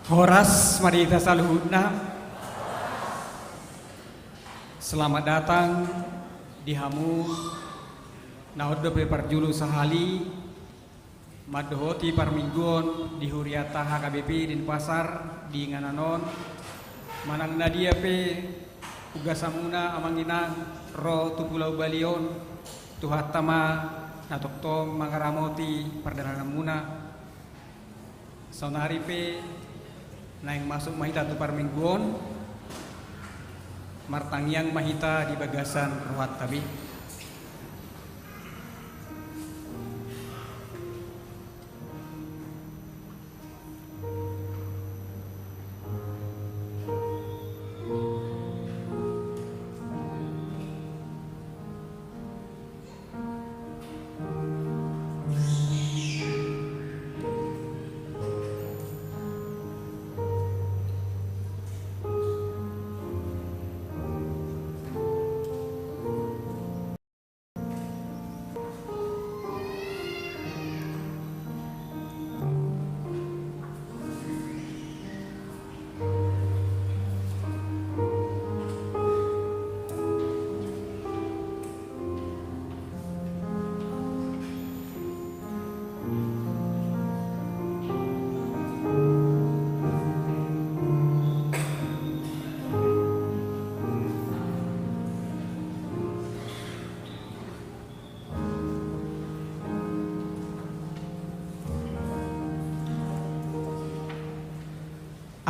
Horas Marita Saluhutna. Selamat datang di Hamu Nahoddo Parjulu Sahali Madhoti Parminggon di Huriata HKBP di Pasar di Ngananon Manang Nadia P Ugasamuna Amanginang Ro Tupulau Balion Tuhatama Natokto Mangaramoti Perdana Muna Sonari P Naing masuk mahita tu Parminggon Martangyang mahita di bagasan ruat tabi.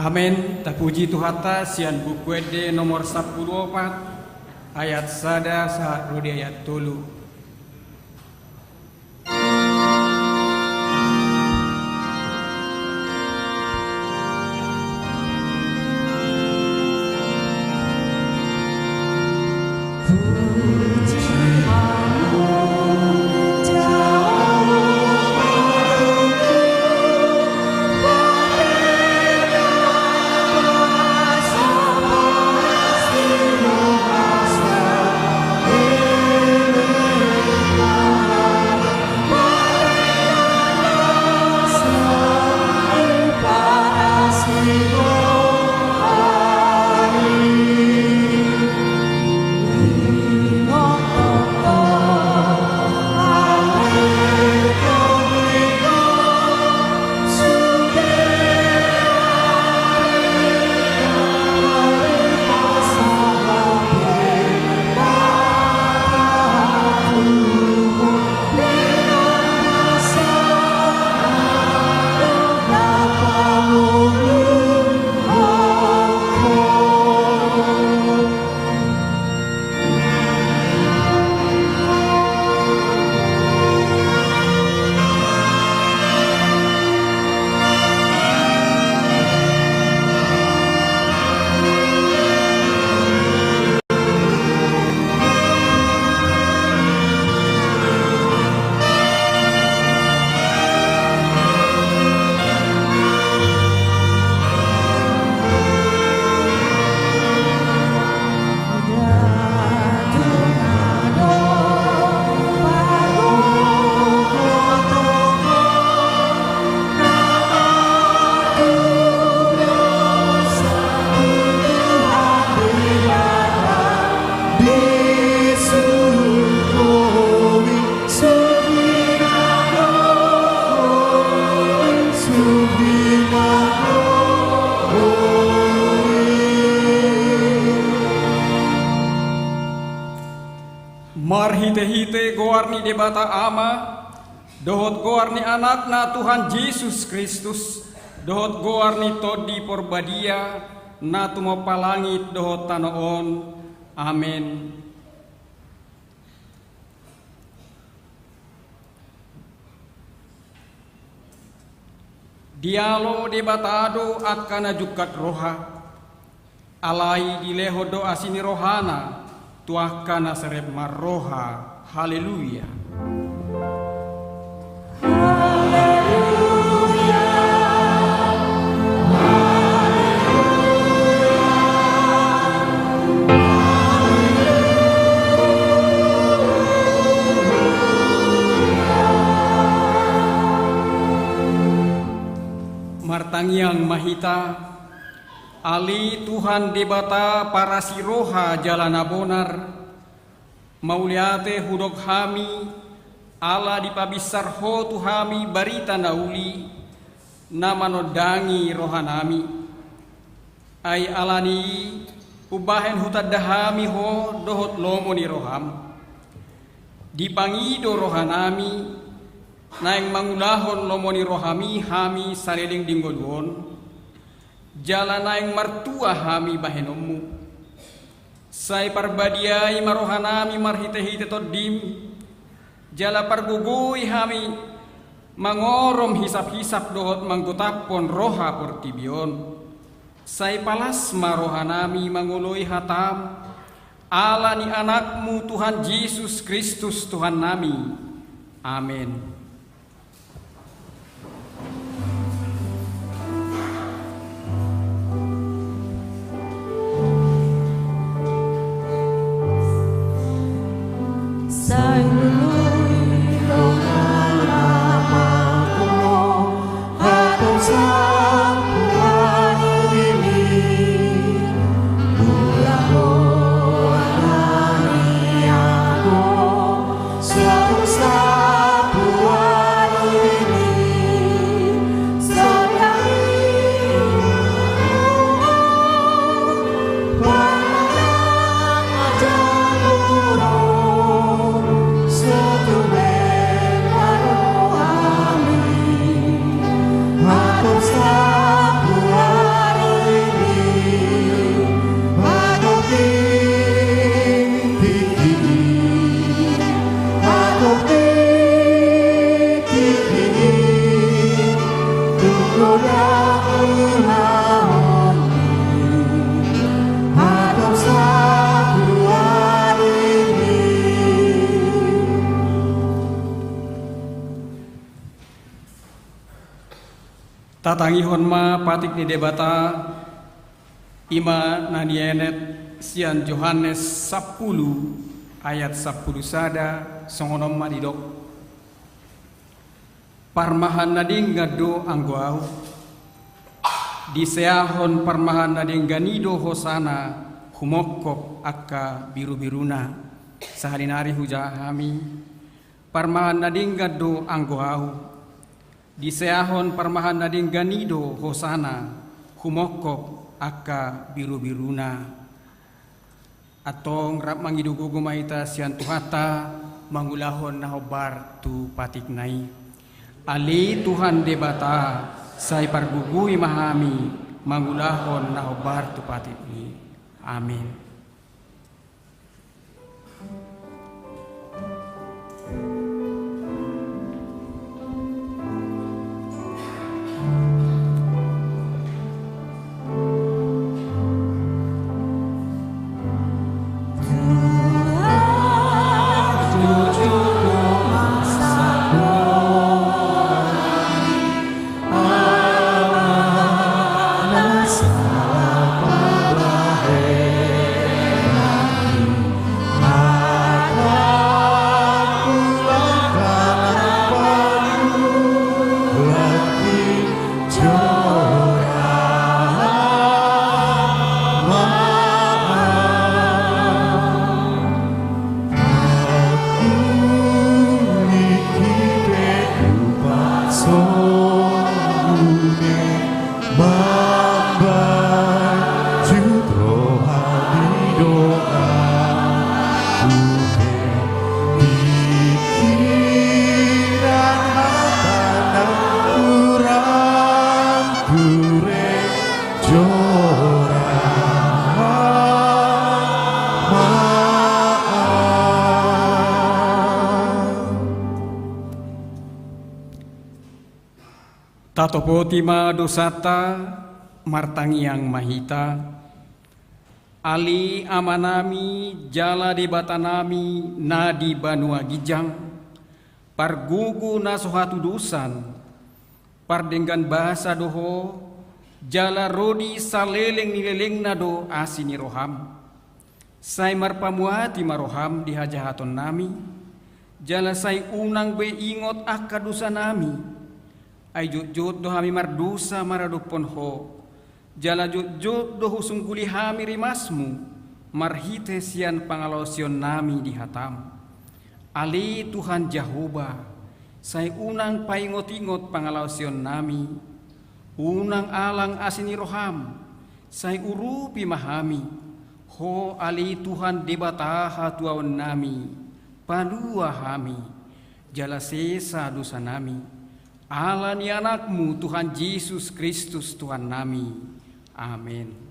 Amin. Tapuji Tuhata sian bukuede nomor 14 ayat sada saat rodi ayat tolu. Marhite-hite goarni debata ama dohot goarni anakna Tuhan Yesus Kristus dohot goarni todi porbadia na tumopalangit dohot tanoon. Amin. Dialo debatado akana jukat roha alai dilehodo asini rohana tuakana serep marroha. Haleluya. Martangiang mahita, Ali Tuhan debata para siroha jalana bonar, mauliate hudok hami, ala dipabisar ho tuhami barita nauli, nama nodangi rohanami. Ai alani ubahen hutadahami ho dohot lomo ni roham. Dipangido rohanami, naeng mangulahon lomoni rohami hami saleling dinggoduon, jala naeng martua hami bahenomu. Sai parbadiai marohanami marhite-hite todim, jala pargugui hami mangorom hisap-hisap dohot manggotapon roha portibion. Sai palas marohanami manguloi hatam, ala ni anakmu Tuhan Yesus Kristus Tuhan nami. Amin. Tatangihon ma patik ni debata ima nanienet sian Yohanes 10 ayat 10 sada songonom madidok. Parmahan nading ngado anggoau diseahon parmahan nading ganido hosana humokok akka biru-biruna saharinari hujahami. Parmahan nading ngado anggoau diseahon parmahan nading ganido hosana humokok akka biru-biruna. Atong rap mangidugo gumaita sian tuhata mangulahon na hobar tu patik nai. Ali Tuhan debata say pargugui mahami mangulahon na hobar tu patik ni. Amin. Tatopotima dosata martangiang mahita, ali amanami jala debatanami nadi banua gijang, pargugu nasohatu dusan, pardenggan bahasa doho, jala rodi saleleng nileleng nado asini roham, say marpamuati maroham dihajahaton nami, jala say unang be ingot akadusa nami, Ay jut do hami mardusa maradupon ho. Jala jut do husung kuli hami rimasmu. Marhite sian pangalosion nami di hatam. Ali Tuhan Jehovah, say unang paingot-ingot pangalosion nami. Unang alang asini roham, say urupi mahami. Ho ali Tuhan debata hatuawan nami. Palua hami, jala sesa dosa nami. Allah ni anakmu Tuhan Yesus Kristus Tuhan nami. Amin.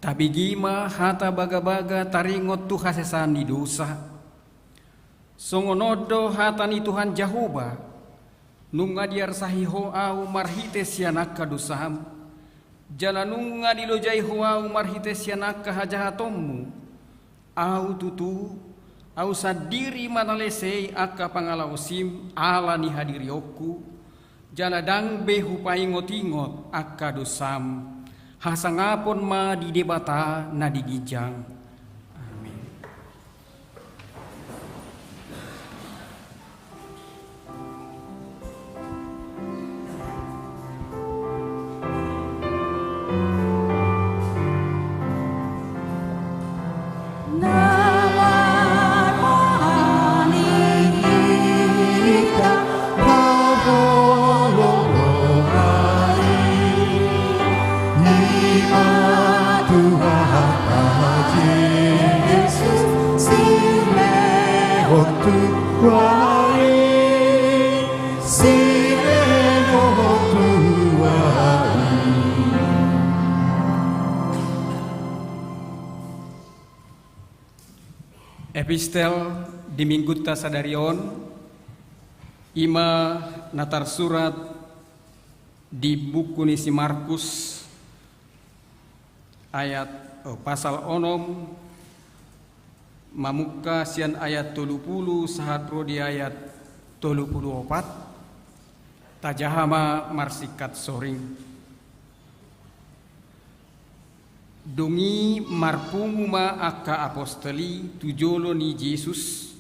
Tabigima hata baga-baga taringot tu hasesan di dosa. Songonodo hata ni Tuhan Jehovah. Nunga diar sahiho au marhite sianaka dosam. Jalanunga dilojai ho au marhite sianaka hajahatommu. Au tutu au sadiri manalesei aka pangalausim ala ni hadirioku. Jaladang behu paingot-ingot aka dosam. Hasangapon ma di debata na digijang. Amin. Epistel di Minggu Tasadarion ima natar surat di buku nisi Markus ayat pasal onom mamuka sian ayat 30 sahat rodi ayat 34 tajahama marsikat soring. Dungi marpunguma aka apostoli tujolo ni Yesus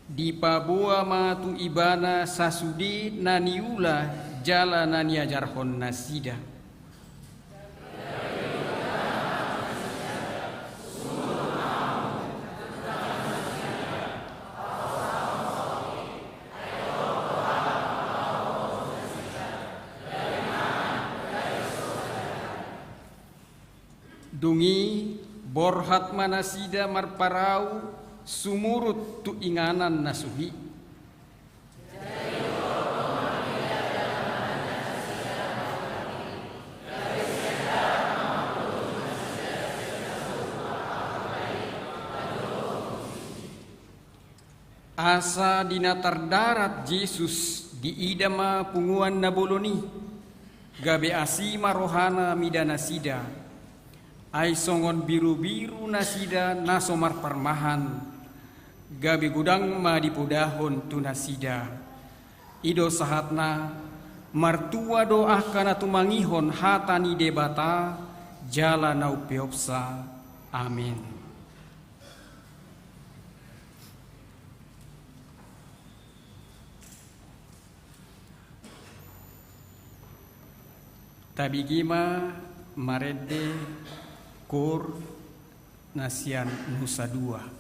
di paboa matu ibana sasudi naniula jala nani ajarhon nasida. Dungi borhat manasida marparau sumurut tu inganan nasuhi. Asa dinatar darat Yesus di idama punguan naboloni gabe asima rohana midana sida. Ai songon biru-biru nasida nasomar parmahan gabi gudang ma dipudahon tu nasida. Ido sahatna martua doa kana tumangihon hatani debata jala nau peopsa. Amin. Tabigima marede Kor Nasian Nusa Dua.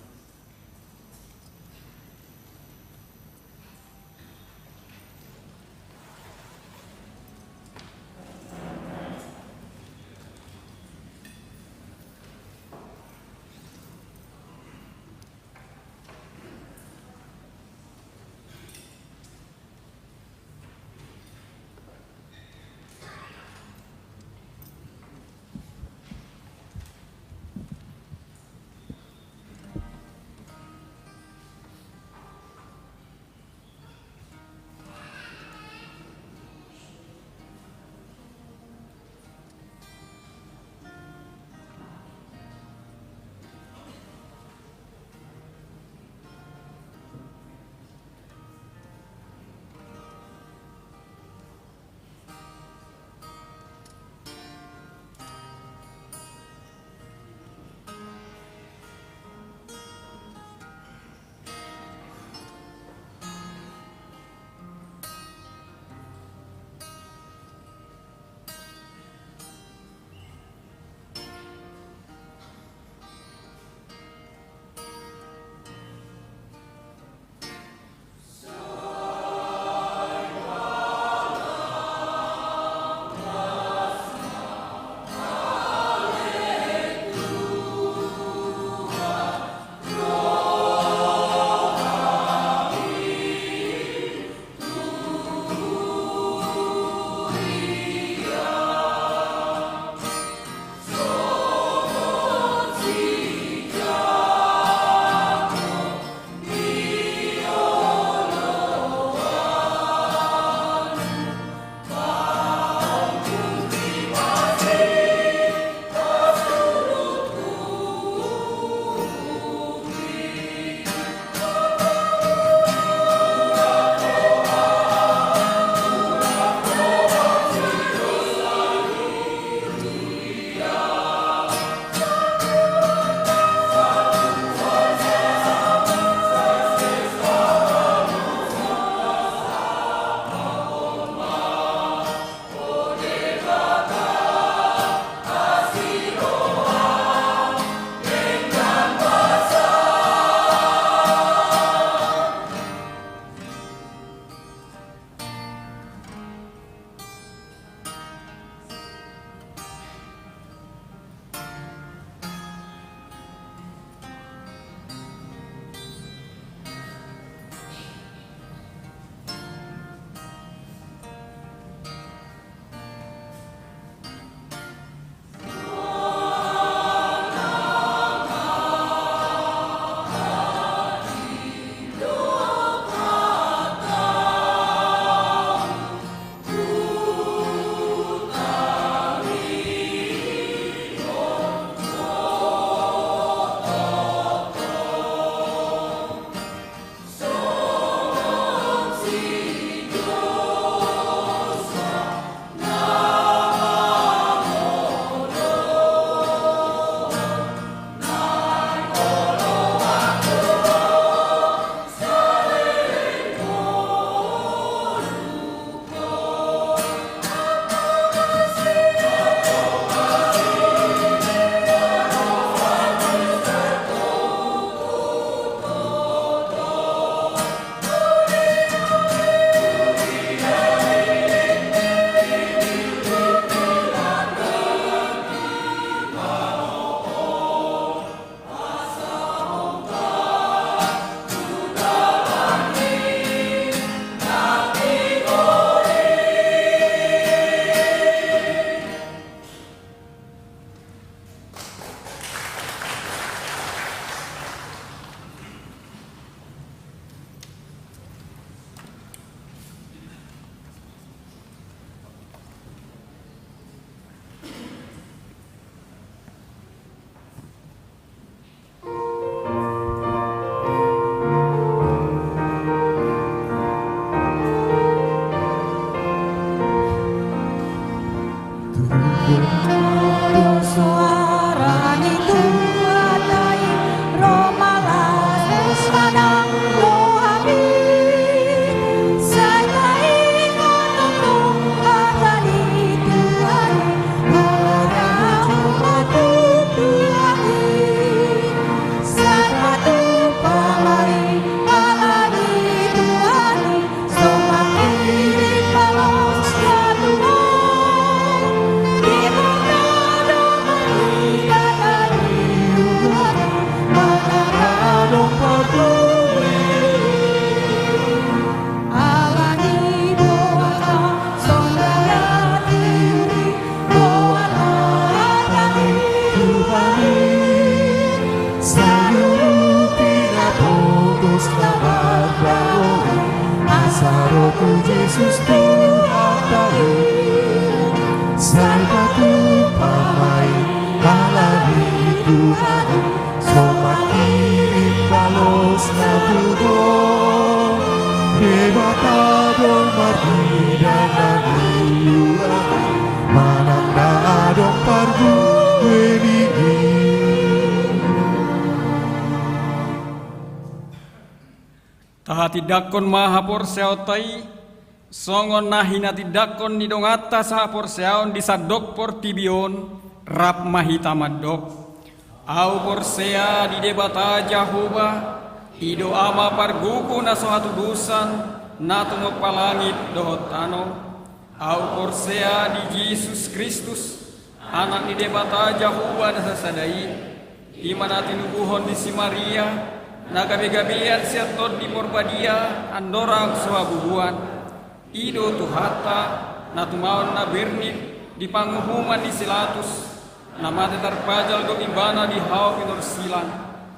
Suarani Tuhanai Romalas Padang Doabi Satai Kototung Patani Tuhan Para Umatu Tuhan Saratu Pamai Alani Tuhan Somakiri Palos Katuang Yesus Tuhan tahu Salvatu pamai alami Tuhan Somat kirim balos na tubo Debata dong margi dan naguyura Manang na adong pargu weni Tahati dakon mahapor seotai, songon nahina tidakon ni dongata sahapor seaon di sadok por tibion, rap mahita madok. Au por sea di debata Jahoba, ido ama parguku na sohatu dusan, na tungopalangit dohotano. Au por sea di Yesus Kristus, anak di debata Jahoba na sasadai, imana tinubuhon di si Maria, nagabi-gabian siaton di porbadia andorang suabubuan ido tuhata na tumaon na bernit di panguhuman di silatus na mate tarpajal go ibana di hao pinor silang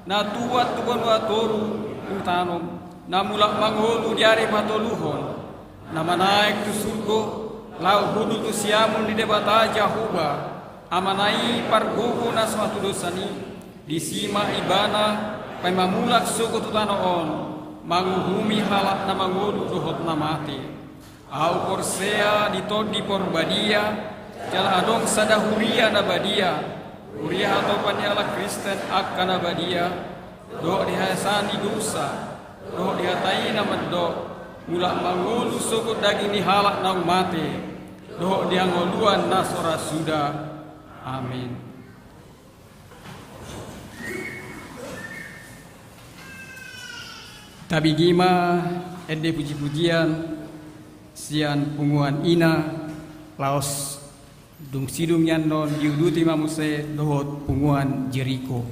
na tuat tukon watoru utanom na mulak mangolu diare patoluhon na manaik tu surgo lau hudu tu siamun di debata Jahoba amanai pargugu na suatu dosani di sima ibana pai mamulak suku tutanoon manguhumi halak na mangudu dohot na mati au porsea ditodi porbadia jala adong sadahuria na badia huria atau paniala Kristen akan na badia do dihasani dosa do dihatai na meddo mulak mangudu suku daging ni halak na mati do diangoluan na sora suda amin. Tabi gima ede puji-pujian sian punguan ina laos dung sidung nyanon diuduti mamuse dohot punguan Jeriko.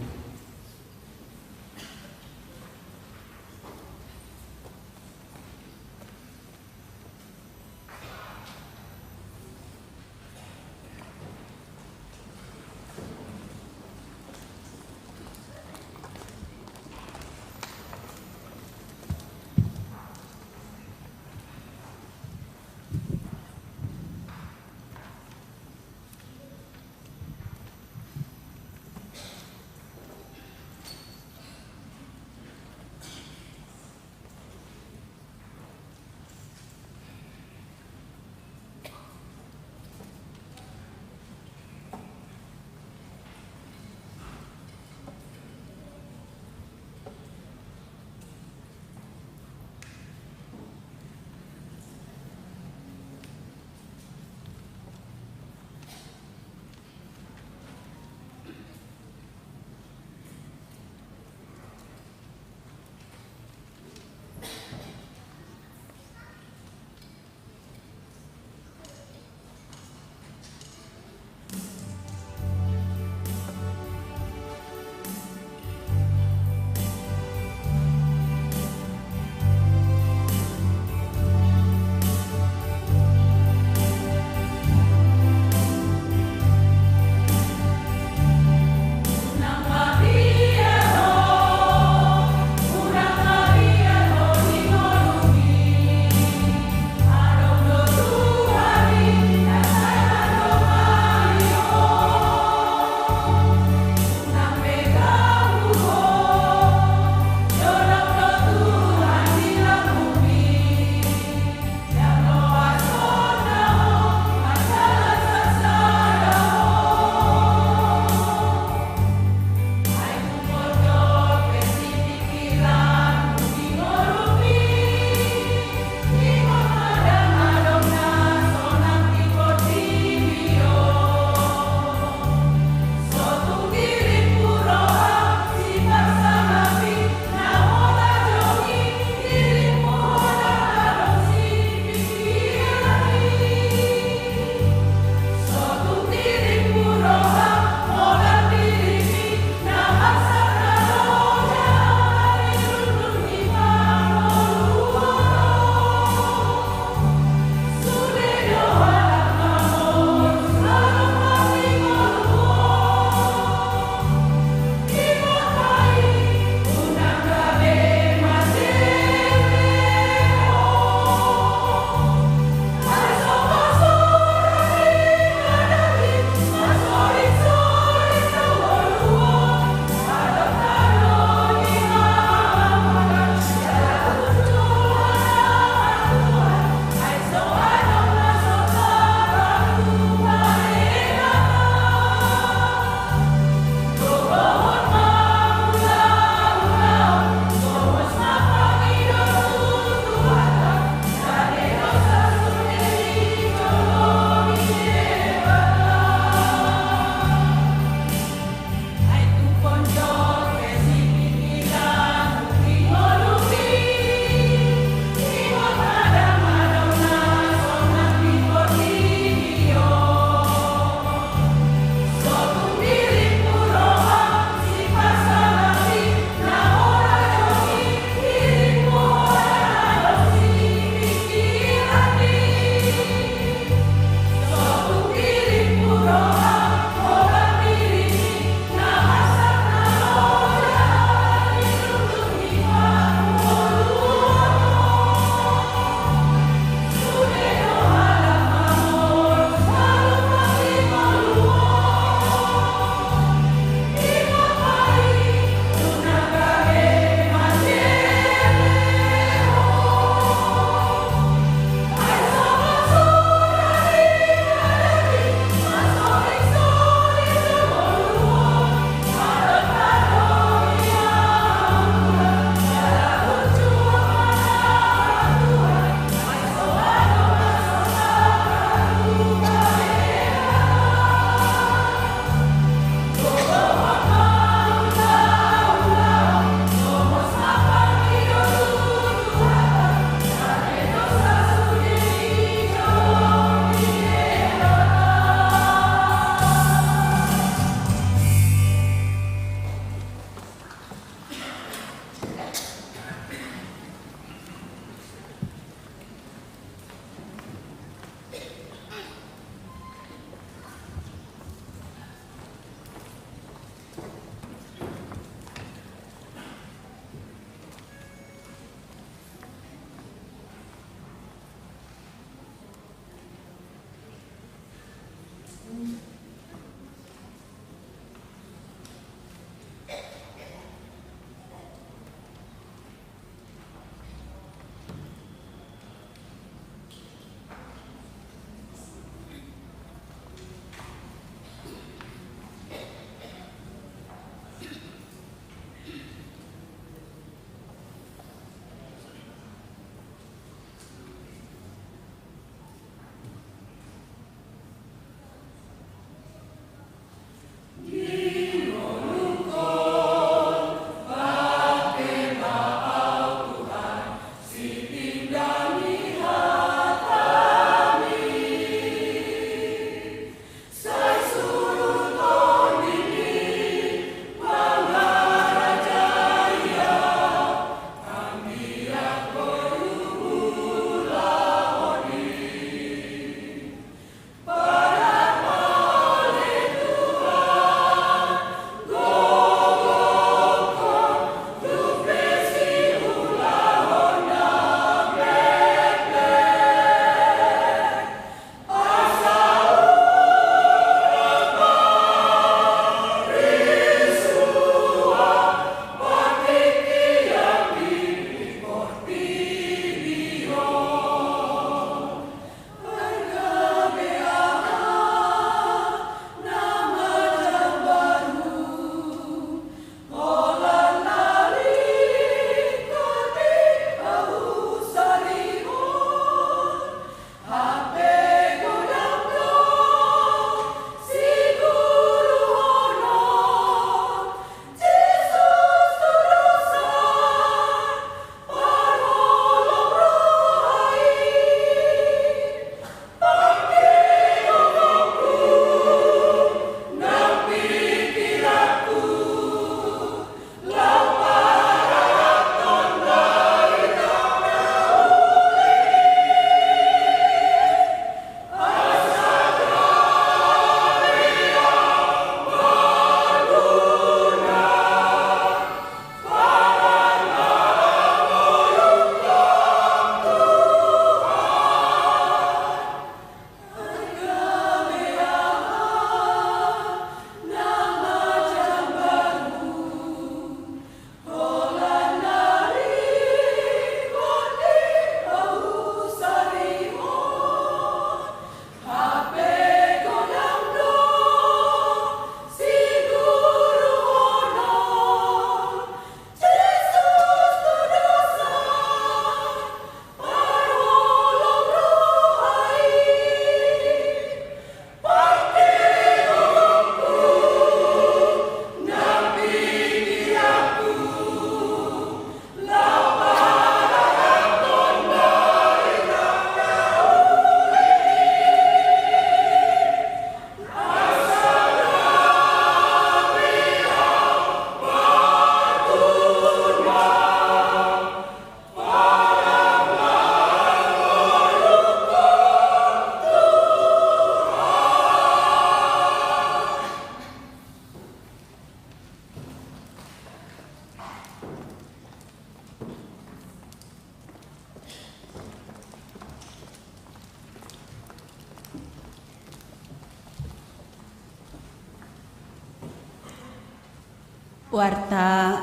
Warta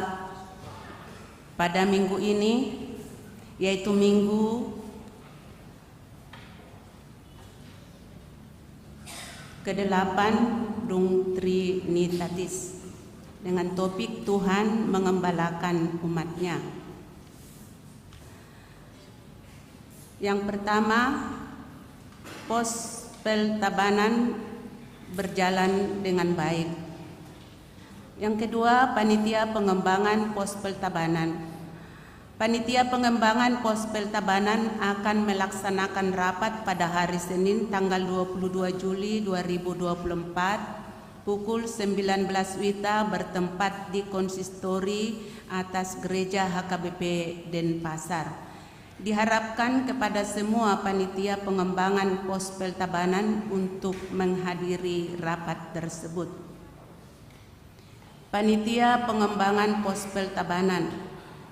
pada minggu ini yaitu Minggu ke-8 Dung Trinitatis dengan topik Tuhan mengembalakan umatnya. Yang pertama, Pospel Tabanan berjalan dengan baik. Yang kedua, Panitia Pengembangan Pospel Tabanan. Panitia Pengembangan Pospel Tabanan akan melaksanakan rapat pada hari Senin tanggal 22 Juli 2024 pukul 19 WITA bertempat di konsistori atas Gereja HKBP Denpasar. Diharapkan kepada semua panitia pengembangan Pospel Tabanan untuk menghadiri rapat tersebut. Panitia Pengembangan Pospel Tabanan,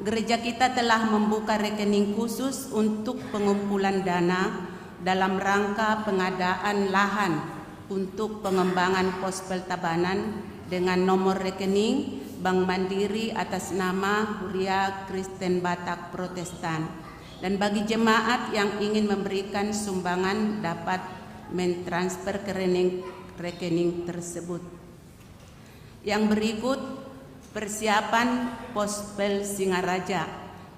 gereja kita telah membuka rekening khusus untuk pengumpulan dana dalam rangka pengadaan lahan untuk pengembangan Pospel Tabanan dengan nomor rekening Bank Mandiri atas nama Huria Kristen Batak Protestan. Dan bagi jemaat yang ingin memberikan sumbangan dapat mentransfer ke rekening tersebut. Yang berikut persiapan Pospel Singaraja.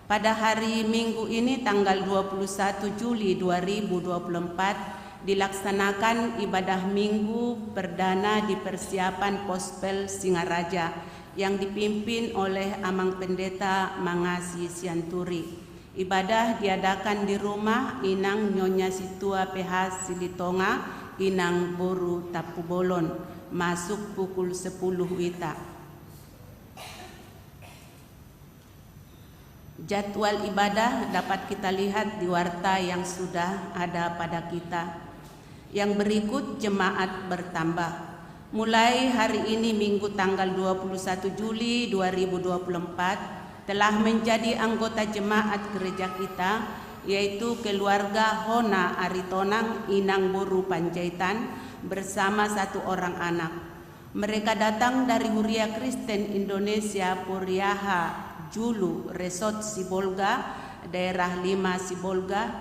Pada hari Minggu ini tanggal 21 Juli 2024 dilaksanakan ibadah Minggu perdana di persiapan Pospel Singaraja yang dipimpin oleh Amang Pendeta Mangasi Sianturi. Ibadah diadakan di rumah Inang Nyonya Situa PH Silitonga, Inang Boru Tapu Bolon, masuk pukul 10 WITA. Jadwal ibadah dapat kita lihat di warta yang sudah ada pada kita. Yang berikut jemaat bertambah. Mulai hari ini Minggu tanggal 21 Juli 2024 telah menjadi anggota jemaat gereja kita, yaitu keluarga Hona Aritonang Inang Boru Panjaitan bersama 1 orang anak. Mereka datang dari Huria Kristen Indonesia Puriaha Julu Resort Sibolga, daerah 5 Sibolga,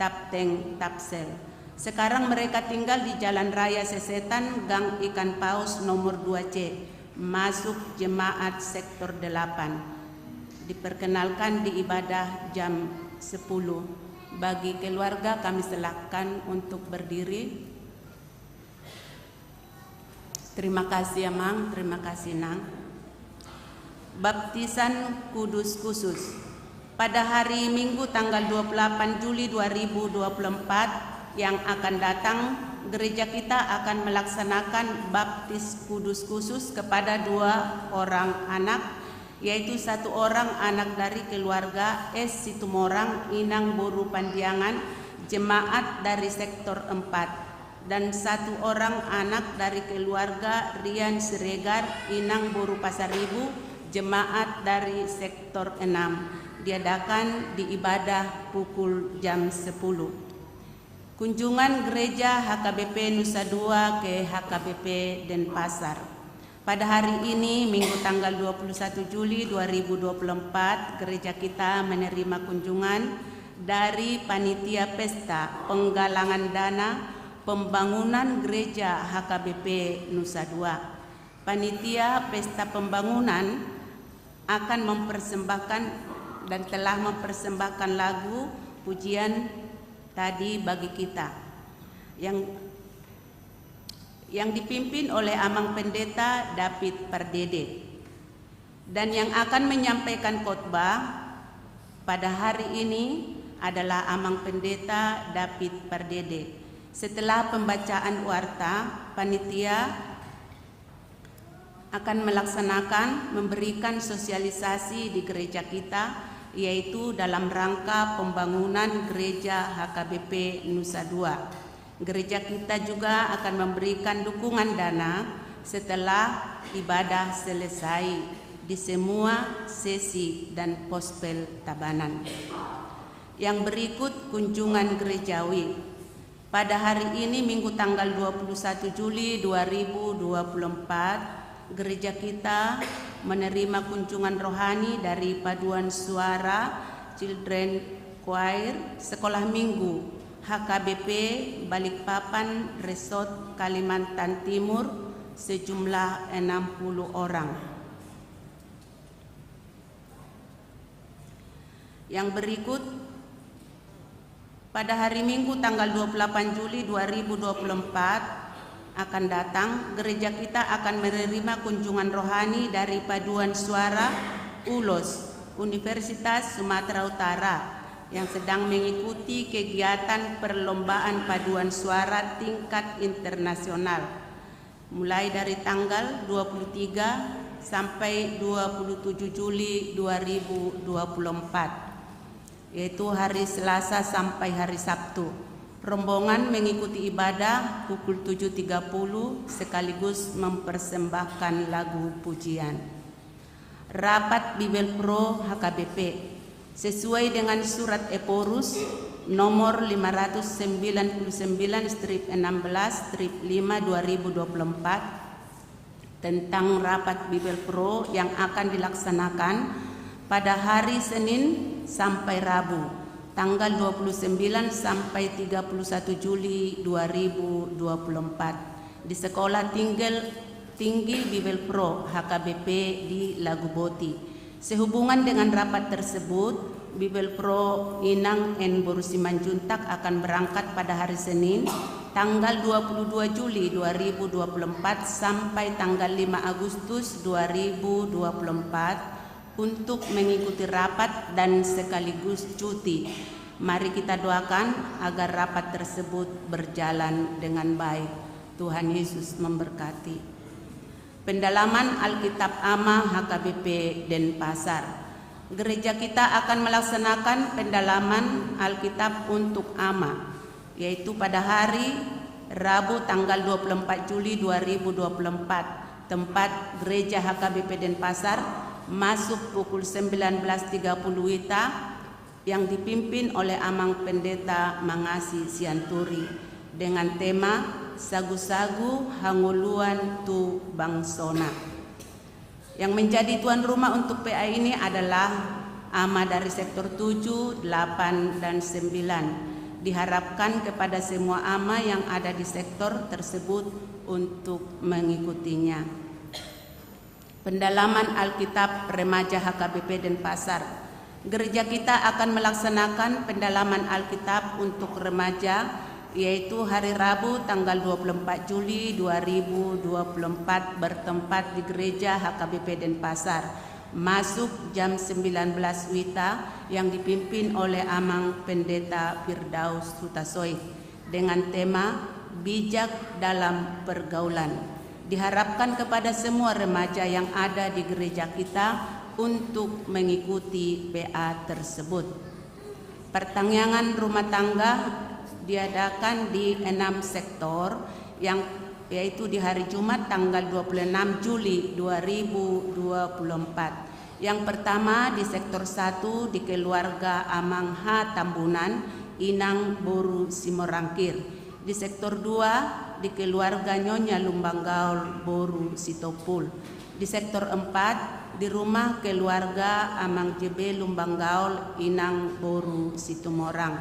Tapteng Tapsel. Sekarang mereka tinggal di Jalan Raya Sesetan, Gang Ikan Paus nomor 2C, masuk jemaat sektor 8. Diperkenalkan di ibadah jam 10. Bagi keluarga kami silakan untuk berdiri. Terima kasih Amang, terima kasih Nang. Baptisan Kudus khusus. Pada hari Minggu tanggal 28 Juli 2024 yang akan datang, gereja kita akan melaksanakan baptis kudus khusus kepada 2 orang anak, yaitu 1 orang anak dari keluarga S. Situmorang Inang Boru Pandiangan, jemaat dari sektor 4, dan 1 orang anak dari keluarga Rian Siregar Inang Boru Pasaribu, jemaat dari sektor 6. Diadakan di ibadah pukul jam 10. Kunjungan gereja HKBP Nusa Dua ke HKBP Denpasar. Pada hari ini, Minggu tanggal 21 Juli 2024, gereja kita menerima kunjungan dari Panitia Pesta Penggalangan Dana Pembangunan Gereja HKBP Nusa Dua. Panitia Pesta Pembangunan akan mempersembahkan dan telah mempersembahkan lagu pujian tadi bagi kita yang dipimpin oleh Amang Pendeta David Pardede, dan yang akan menyampaikan khotbah pada hari ini adalah Amang Pendeta David Pardede. Setelah pembacaan warta, panitia akan melaksanakan memberikan sosialisasi di gereja kita, yaitu dalam rangka pembangunan gereja HKBP Nusa Dua. Gereja kita juga akan memberikan dukungan dana setelah ibadah selesai di semua sesi dan Pospel Tabanan. Yang berikut kunjungan gerejawi. Pada hari ini Minggu tanggal 21 Juli 2024, gereja kita menerima kunjungan rohani dari paduan suara Children Choir Sekolah Minggu HKBP Balikpapan Resort Kalimantan Timur sejumlah 60 orang. Yang berikut, pada hari Minggu tanggal 28 Juli 2024 akan datang, gereja kita akan menerima kunjungan rohani dari paduan suara ULOS Universitas Sumatera Utara yang sedang mengikuti kegiatan perlombaan paduan suara tingkat internasional mulai dari tanggal 23 sampai 27 Juli 2024, yaitu hari Selasa sampai hari Sabtu. Rombongan mengikuti ibadah pukul 7.30 sekaligus mempersembahkan lagu pujian. Rapat Bibel Pro HKBP sesuai dengan surat Eporus nomor 599/16/5/2024 tentang rapat Bibel Pro yang akan dilaksanakan pada hari Senin sampai Rabu tanggal 29 sampai 31 Juli 2024 di Sekolah Tinggi Bibel Pro HKBP di Laguboti. Sehubungan dengan rapat tersebut, Bibel Pro Inang N. Boru Simanjuntak akan berangkat pada hari Senin tanggal 22 Juli 2024 sampai tanggal 5 Agustus 2024 untuk mengikuti rapat dan sekaligus cuti. Mari kita doakan agar rapat tersebut berjalan dengan baik. Tuhan Yesus memberkati. Pendalaman Alkitab AMA HKBP Denpasar. Gereja kita akan melaksanakan pendalaman Alkitab untuk AMA, yaitu pada hari Rabu tanggal 24 Juli 2024, tempat Gereja HKBP Denpasar, masuk pukul 19.30 WITA yang dipimpin oleh Amang Pendeta Mangasi Sianturi dengan tema Sagu-sagu Hanguluan tu Bangsona. Yang menjadi tuan rumah untuk PA ini adalah AMA dari sektor 7, 8, dan 9. Diharapkan kepada semua AMA yang ada di sektor tersebut untuk mengikutinya. Pendalaman Alkitab Remaja HKBP Denpasar. Gereja kita akan melaksanakan pendalaman Alkitab untuk remaja, yaitu hari Rabu tanggal 24 Juli 2024 bertempat di Gereja HKBP Denpasar, masuk jam 19 WITA yang dipimpin oleh Amang Pendeta Firdaus Hutasoy dengan tema Bijak dalam Pergaulan. Diharapkan kepada semua remaja yang ada di gereja kita untuk mengikuti PA tersebut. Pertangyangan rumah tangga diadakan di 6 sektor yaitu di hari Jumat tanggal 26 Juli 2024. Yang pertama di sektor 1 di keluarga Amang H. Tambunan, Inang Boru Simorangkir. Di sektor 2 di keluarga Nyonya Lumbanggaul Boru Sitopul. Di sektor 4 di rumah keluarga Amang JB Lumbanggaul Inang Boru Situmorang.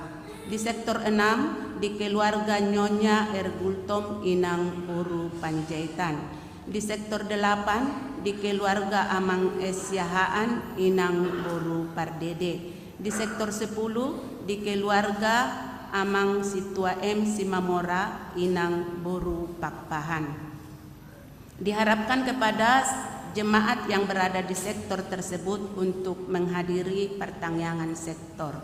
Di sektor 6 di keluarga Nyonya Ergultom Inang Boru Panjaitan. Di sektor 8 di keluarga Amang Esyahaan Inang Boru Pardede. Di sektor 10 di keluarga Amang Situa M. Simamora Inang Boru Pakpahan. Diharapkan kepada jemaat yang berada di sektor tersebut untuk menghadiri pertangyangan sektor.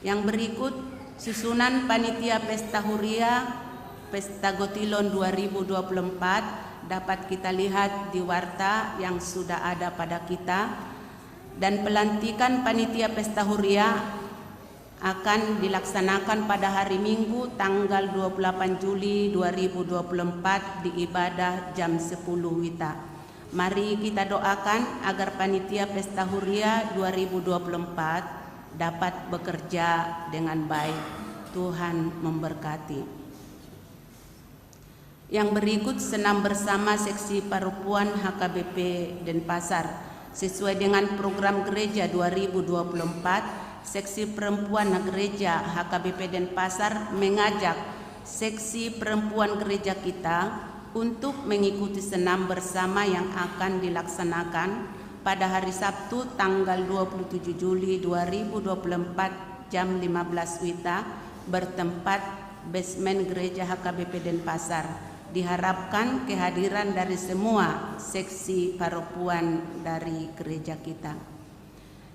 Yang berikut susunan panitia Pesta Huria Pesta Gotilon 2024 dapat kita lihat di warta yang sudah ada pada kita, dan pelantikan panitia Pesta Huria akan dilaksanakan pada hari Minggu tanggal 28 Juli 2024 di ibadah jam 10 WITA. Mari kita doakan agar panitia Pesta Huria 2024 dapat bekerja dengan baik. Tuhan memberkati. Yang berikut senam bersama seksi perempuan HKBP Denpasar sesuai dengan program gereja 2024. Seksi perempuan gereja HKBP Denpasar mengajak seksi perempuan gereja kita untuk mengikuti senam bersama yang akan dilaksanakan pada hari Sabtu tanggal 27 Juli 2024 jam 15 WITA bertempat basement gereja HKBP Denpasar. Diharapkan kehadiran dari semua seksi perempuan dari gereja kita.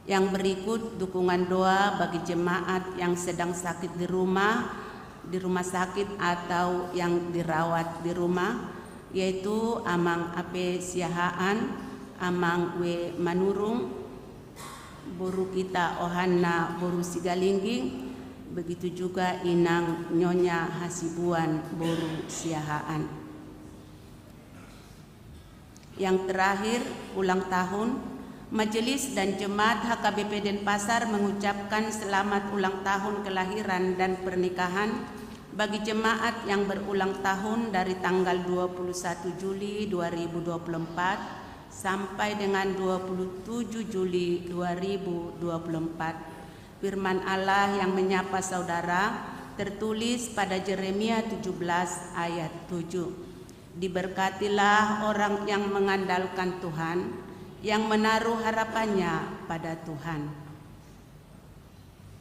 Yang berikut dukungan doa bagi jemaat yang sedang sakit di rumah sakit atau yang dirawat di rumah, yaitu Amang Ape Siahaan, Amang W Manurung, Boru kita Ohana Boru Sigalingging, begitu juga Inang Nyonya Hasibuan Boru Siahaan. Yang terakhir, ulang tahun, Majelis dan Jemaat HKBP Denpasar mengucapkan selamat ulang tahun kelahiran dan pernikahan bagi jemaat yang berulang tahun dari tanggal 21 Juli 2024 sampai dengan 27 Juli 2024. Firman Allah yang menyapa saudara tertulis pada Yeremia 17 ayat 7. Diberkatilah orang yang mengandalkan Tuhan, yang menaruh harapannya pada Tuhan.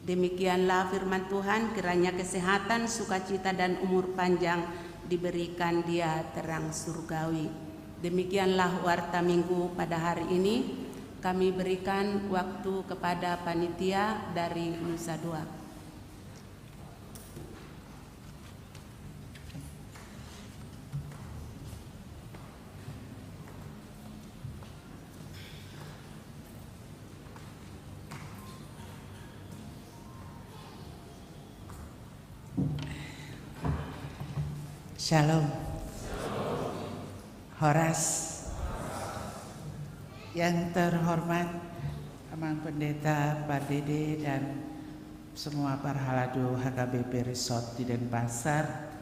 Demikianlah firman Tuhan, kiranya kesehatan, sukacita dan umur panjang diberikan Dia terang surgawi. Demikianlah warta minggu pada hari ini. Kami berikan waktu kepada panitia dari Nusa Dua. Shalom. Horas. Yang terhormat Amang Pendeta Pak Dede dan semua para halado HKBP Resort di Denpasar,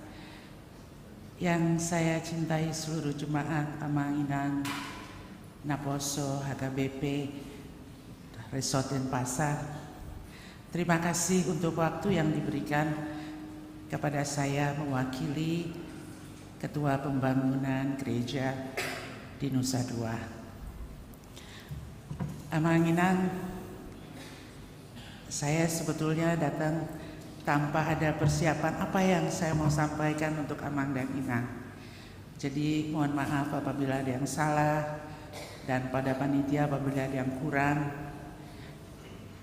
yang saya cintai seluruh jemaat Amang Inang Naposo HKBP Resort Denpasar, terima kasih untuk waktu yang diberikan kepada saya mewakili Ketua Pembangunan Gereja di Nusa Dua. Amang Inang, saya sebetulnya datang tanpa ada persiapan apa yang saya mau sampaikan untuk Amang dan Inang. Jadi mohon maaf apabila ada yang salah dan pada panitia apabila ada yang kurang.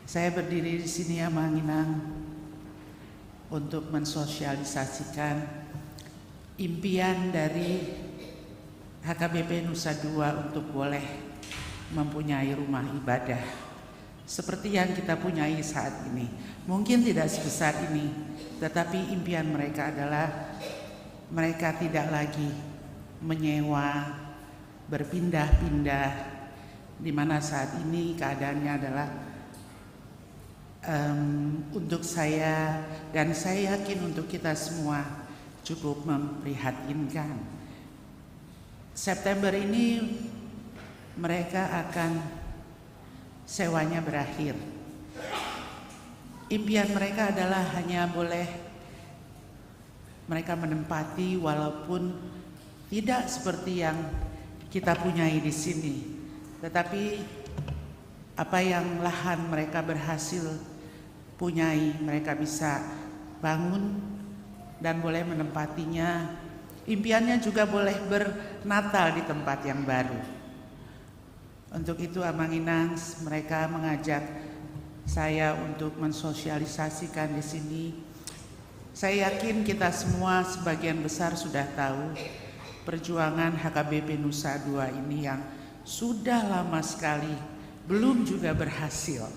Saya berdiri di sini Amang Inang untuk mensosialisasikan impian dari HKBP Nusa Dua untuk boleh mempunyai rumah ibadah seperti yang kita punyai saat ini. Mungkin tidak sebesar ini, tetapi impian mereka adalah mereka tidak lagi menyewa, berpindah-pindah, di mana saat ini keadaannya adalah untuk saya dan saya yakin untuk kita semua cukup memprihatinkan. September ini mereka akan sewanya berakhir. Impian mereka adalah hanya boleh mereka menempati walaupun tidak seperti yang kita punyai di sini, tetapi apa yang lahan mereka berhasil punyai, mereka bisa bangun dan boleh menempatinya. Impiannya juga boleh bernatal di tempat yang baru. Untuk itu Amang Inang, mereka mengajak saya untuk mensosialisasikan di sini. Saya yakin kita semua sebagian besar sudah tahu perjuangan HKBP Nusa Dua ini yang sudah lama sekali belum juga berhasil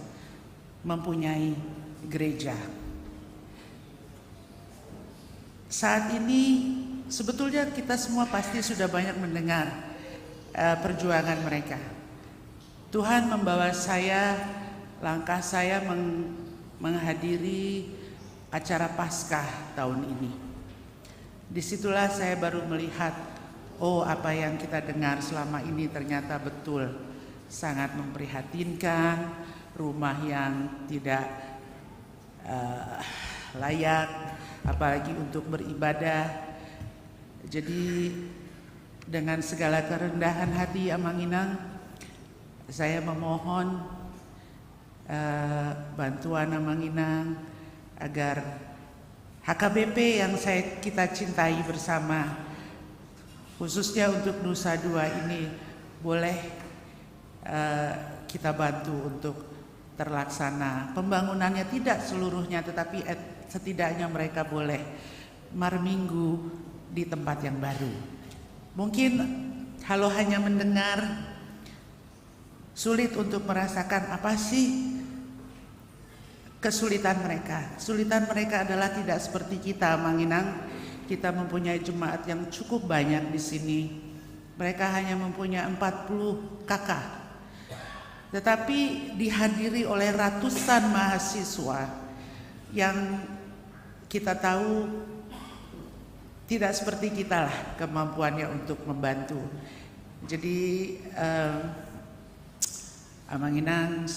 mempunyai gereja. Saat ini sebetulnya kita semua pasti sudah banyak mendengar perjuangan mereka. Tuhan membawa saya, langkah saya menghadiri acara Paskah tahun ini. Disitulah saya baru melihat, oh apa yang kita dengar selama ini ternyata betul, sangat memprihatinkan, rumah yang tidak layak, apalagi untuk beribadah. Jadi dengan segala kerendahan hati Amanginang, saya memohon bantuan Amanginang agar HKBP yang kita cintai bersama, khususnya untuk Nusa Dua ini, boleh kita bantu untuk terlaksana. Pembangunannya tidak seluruhnya, tetapi setidaknya mereka boleh marminggu di tempat yang baru. Mungkin kalau hanya mendengar, sulit untuk merasakan apa sih kesulitan mereka. Kesulitan mereka adalah tidak seperti kita, Manginang. Kita mempunyai jemaat yang cukup banyak di sini. Mereka hanya mempunyai 40 kakak. Tetapi dihadiri oleh ratusan mahasiswa yang kita tahu tidak seperti kita lah kemampuannya untuk membantu. Jadi Amanginang,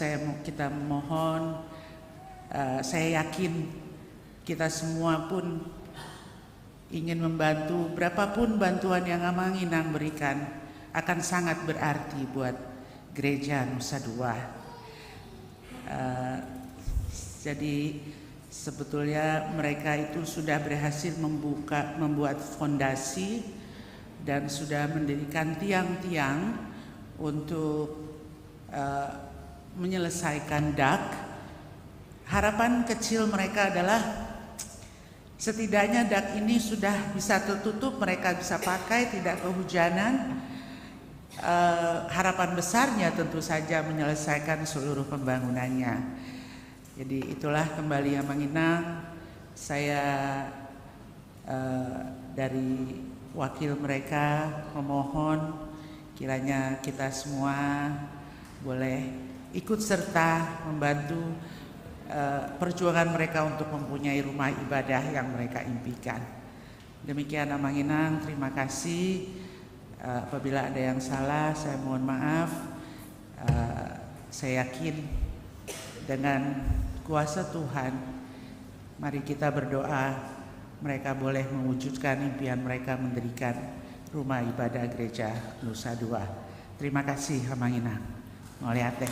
kita mohon, saya yakin kita semua pun ingin membantu. Berapapun bantuan yang Amanginang berikan akan sangat berarti buat Gereja Nusa Dua. Jadi sebetulnya mereka itu sudah berhasil membuat fondasi dan sudah mendirikan tiang-tiang untuk menyelesaikan dak. Harapan kecil mereka adalah setidaknya dak ini sudah bisa tertutup, mereka bisa pakai, tidak kehujanan. Harapan besarnya tentu saja menyelesaikan seluruh pembangunannya. Jadi itulah kembali Amanginang, saya dari wakil mereka memohon kiranya kita semua boleh ikut serta membantu perjuangan mereka untuk mempunyai rumah ibadah yang mereka impikan. Demikian Amanginang, terima kasih. Apabila ada yang salah, saya mohon maaf. Saya yakin dengan kuasa Tuhan, mari kita berdoa mereka boleh mewujudkan impian mereka mendirikan rumah ibadah Gereja Nusa Dua. Terima kasih Amanginang. Ngoliate.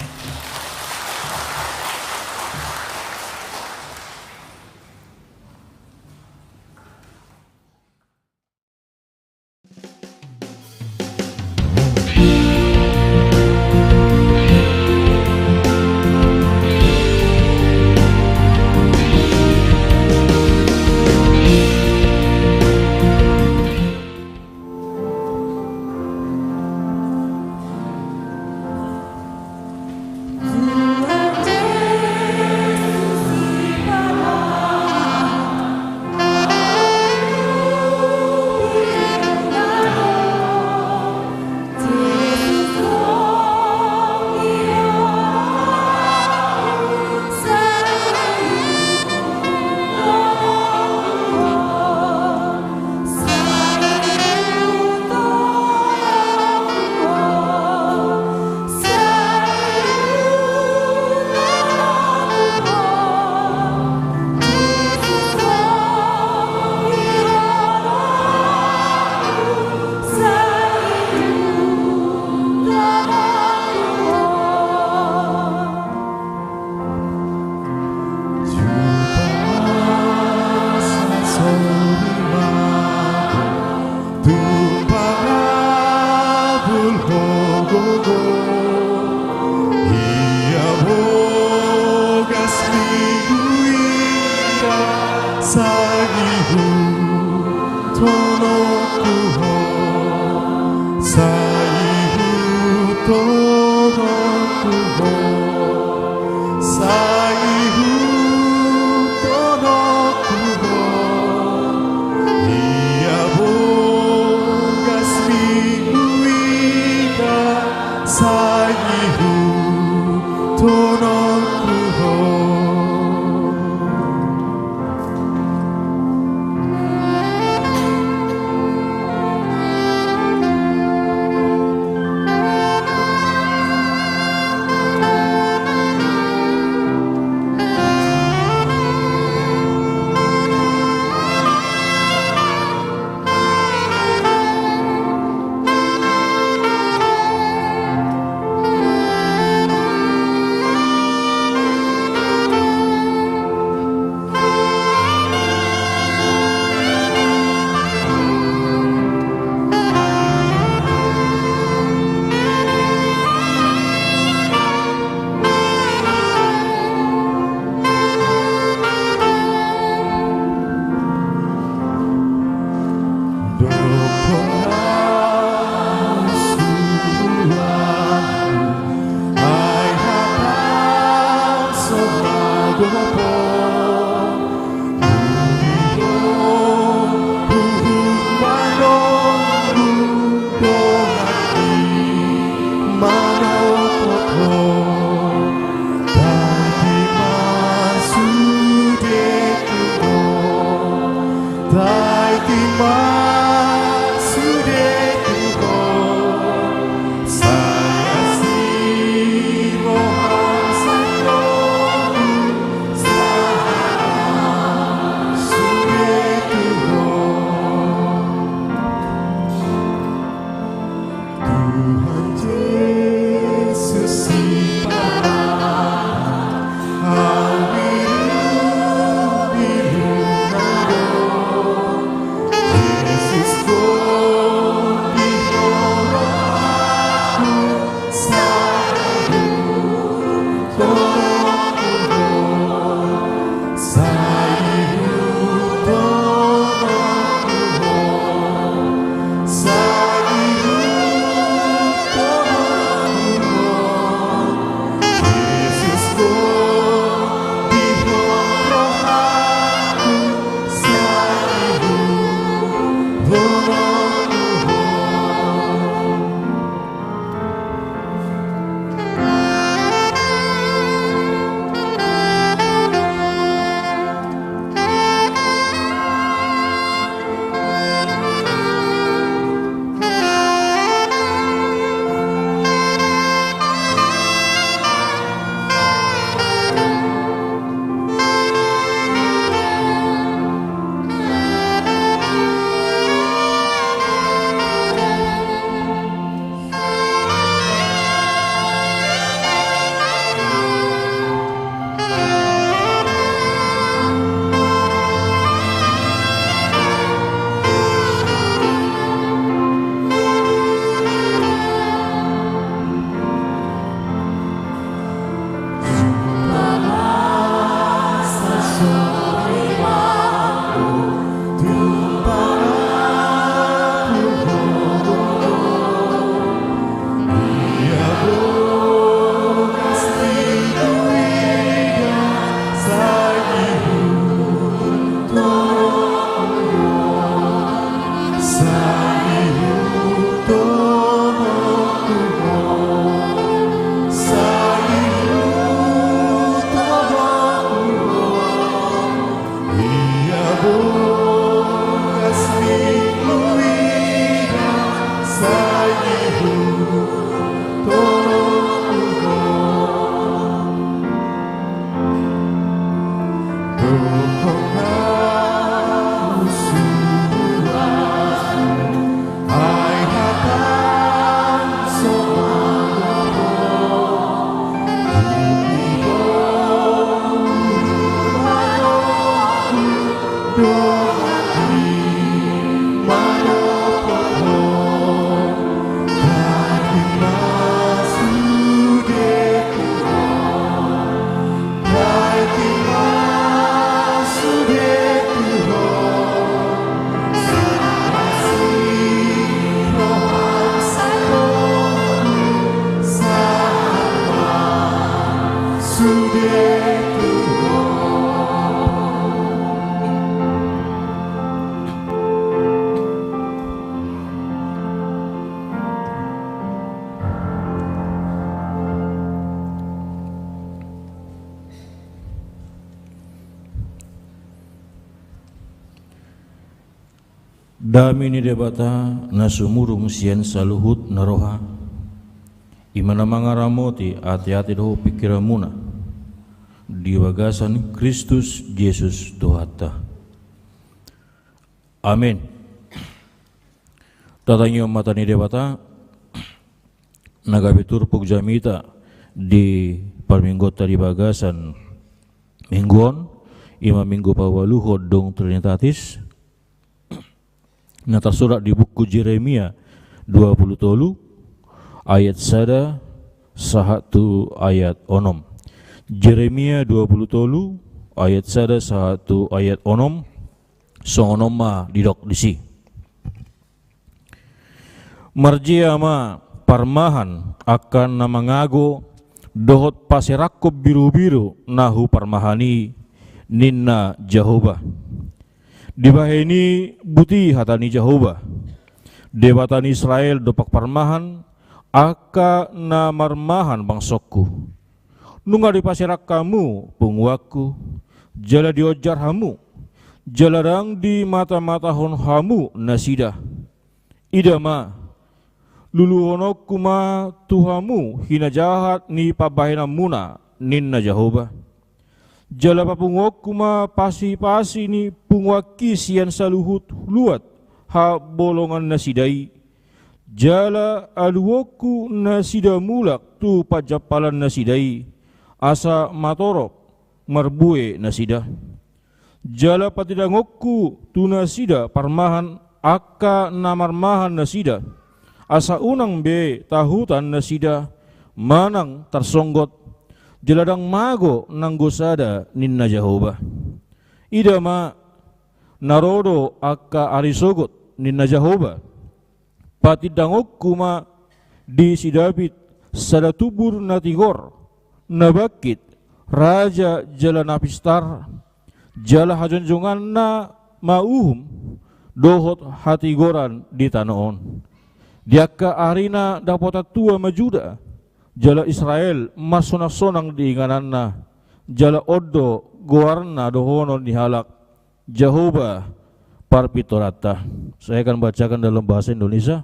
Tuhan Yesus simpanan biru biru Yesus kau di harapanku selalu tolongku selalu tolongku selalu Yesus kau di harapanku selalu tolongku. Damini debata nasumurung sian saluhut naroha imana mangaramoti ati-ati doho pikiramuna di wagasan Kristus Yesus Tuhata. Amin. Tatanya matani debata nagabitur pugjamita di parminggota di bagasan mingguon ima minggu pawaluho dong Trinitatis. Nah tersurat di buku Jeremia 20 ayat 1 sahatu ayat onom. Jeremia 20 ayat 1 sahatu ayat onom songonom ma didok disi. Marjia ma parmahan akan namangago dohot pasirakob biru-biru nahu parmahani ninna Jehovah. Dibaheni buti hatani Jehovah. Debatani Israel dopak parmahan aka na marmahan bangsokku. Nunga di pasirak kamu pungwaku jala diojar hamu jalarang di mata-mata hon hamu nasida. Idama luluhonok kuma tuhamu hina jahat ni pabahena muna ninna Jehovah. Jala papungwak kuma pasi-pasi ni pungwaki sian saluhut luat ha bolongan nasidai. Jala aluoku nasida mulak tu pajapalan nasidai, asa matorok marbue nasida. Jala patidangokku tu nasida parmahan aka namarmahan nasida, asa unang be tahutan nasida manang tarsonggot, jeladang mago nanggosada ninna Jehovah. Ida ma narodo aka arisogot ninna Jehovah. Patidangok kuma di si David sada tubur na tigor na bakit raja jala napistar jala hajonjongan na mauhum dohot hatigoran di tanoon. Diaka arina dapota tua majuda jala Israel masonak-sonang diinganan na jala oddo goarna dohonon dihalak Jehovah parpitorata. Saya akan bacakan dalam bahasa Indonesia.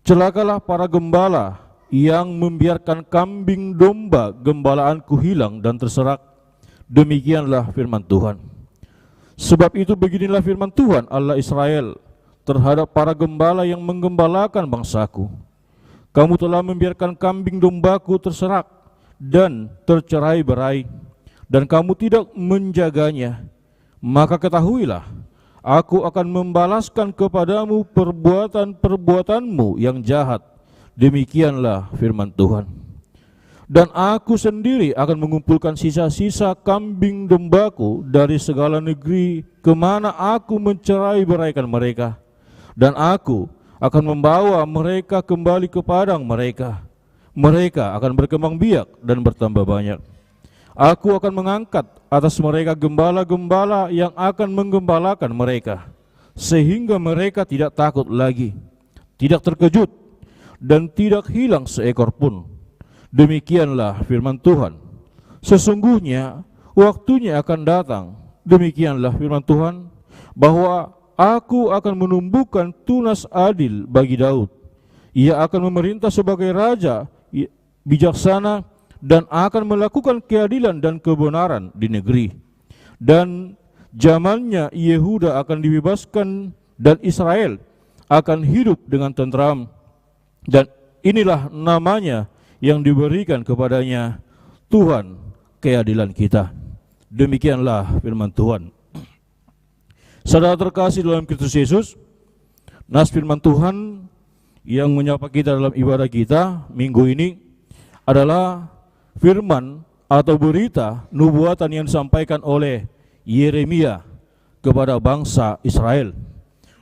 Celakalah para gembala yang membiarkan kambing domba gembalaanku hilang dan terserak. Demikianlah firman Tuhan. Sebab itu beginilah firman Tuhan Allah Israel terhadap para gembala yang menggembalakan bangsaku. Kamu telah membiarkan kambing dombaku terserak dan tercerai-berai, dan kamu tidak menjaganya. Maka ketahuilah, aku akan membalaskan kepadamu perbuatan-perbuatanmu yang jahat. Demikianlah firman Tuhan. Dan aku sendiri akan mengumpulkan sisa-sisa kambing dombaku dari segala negeri kemana aku mencerai-beraikan mereka. Dan aku akan membawa mereka kembali ke padang mereka. Mereka akan berkembang biak dan bertambah banyak. Aku akan mengangkat atas mereka gembala-gembala yang akan menggembalakan mereka, sehingga mereka tidak takut lagi, tidak terkejut, dan tidak hilang seekor pun. Demikianlah firman Tuhan. Sesungguhnya waktunya akan datang, demikianlah firman Tuhan, bahwa aku akan menumbuhkan tunas adil bagi Daud. Ia akan memerintah sebagai raja bijaksana dan akan melakukan keadilan dan kebenaran di negeri. Dan zamannya Yehuda akan dibebaskan dan Israel akan hidup dengan tentram. Dan inilah namanya yang diberikan kepadanya, Tuhan keadilan kita. Demikianlah firman Tuhan. Saudara terkasih dalam Kristus Yesus, nas firman Tuhan yang menyapa kita dalam ibadah kita minggu ini adalah firman atau berita nubuatan yang disampaikan oleh Yeremia kepada bangsa Israel,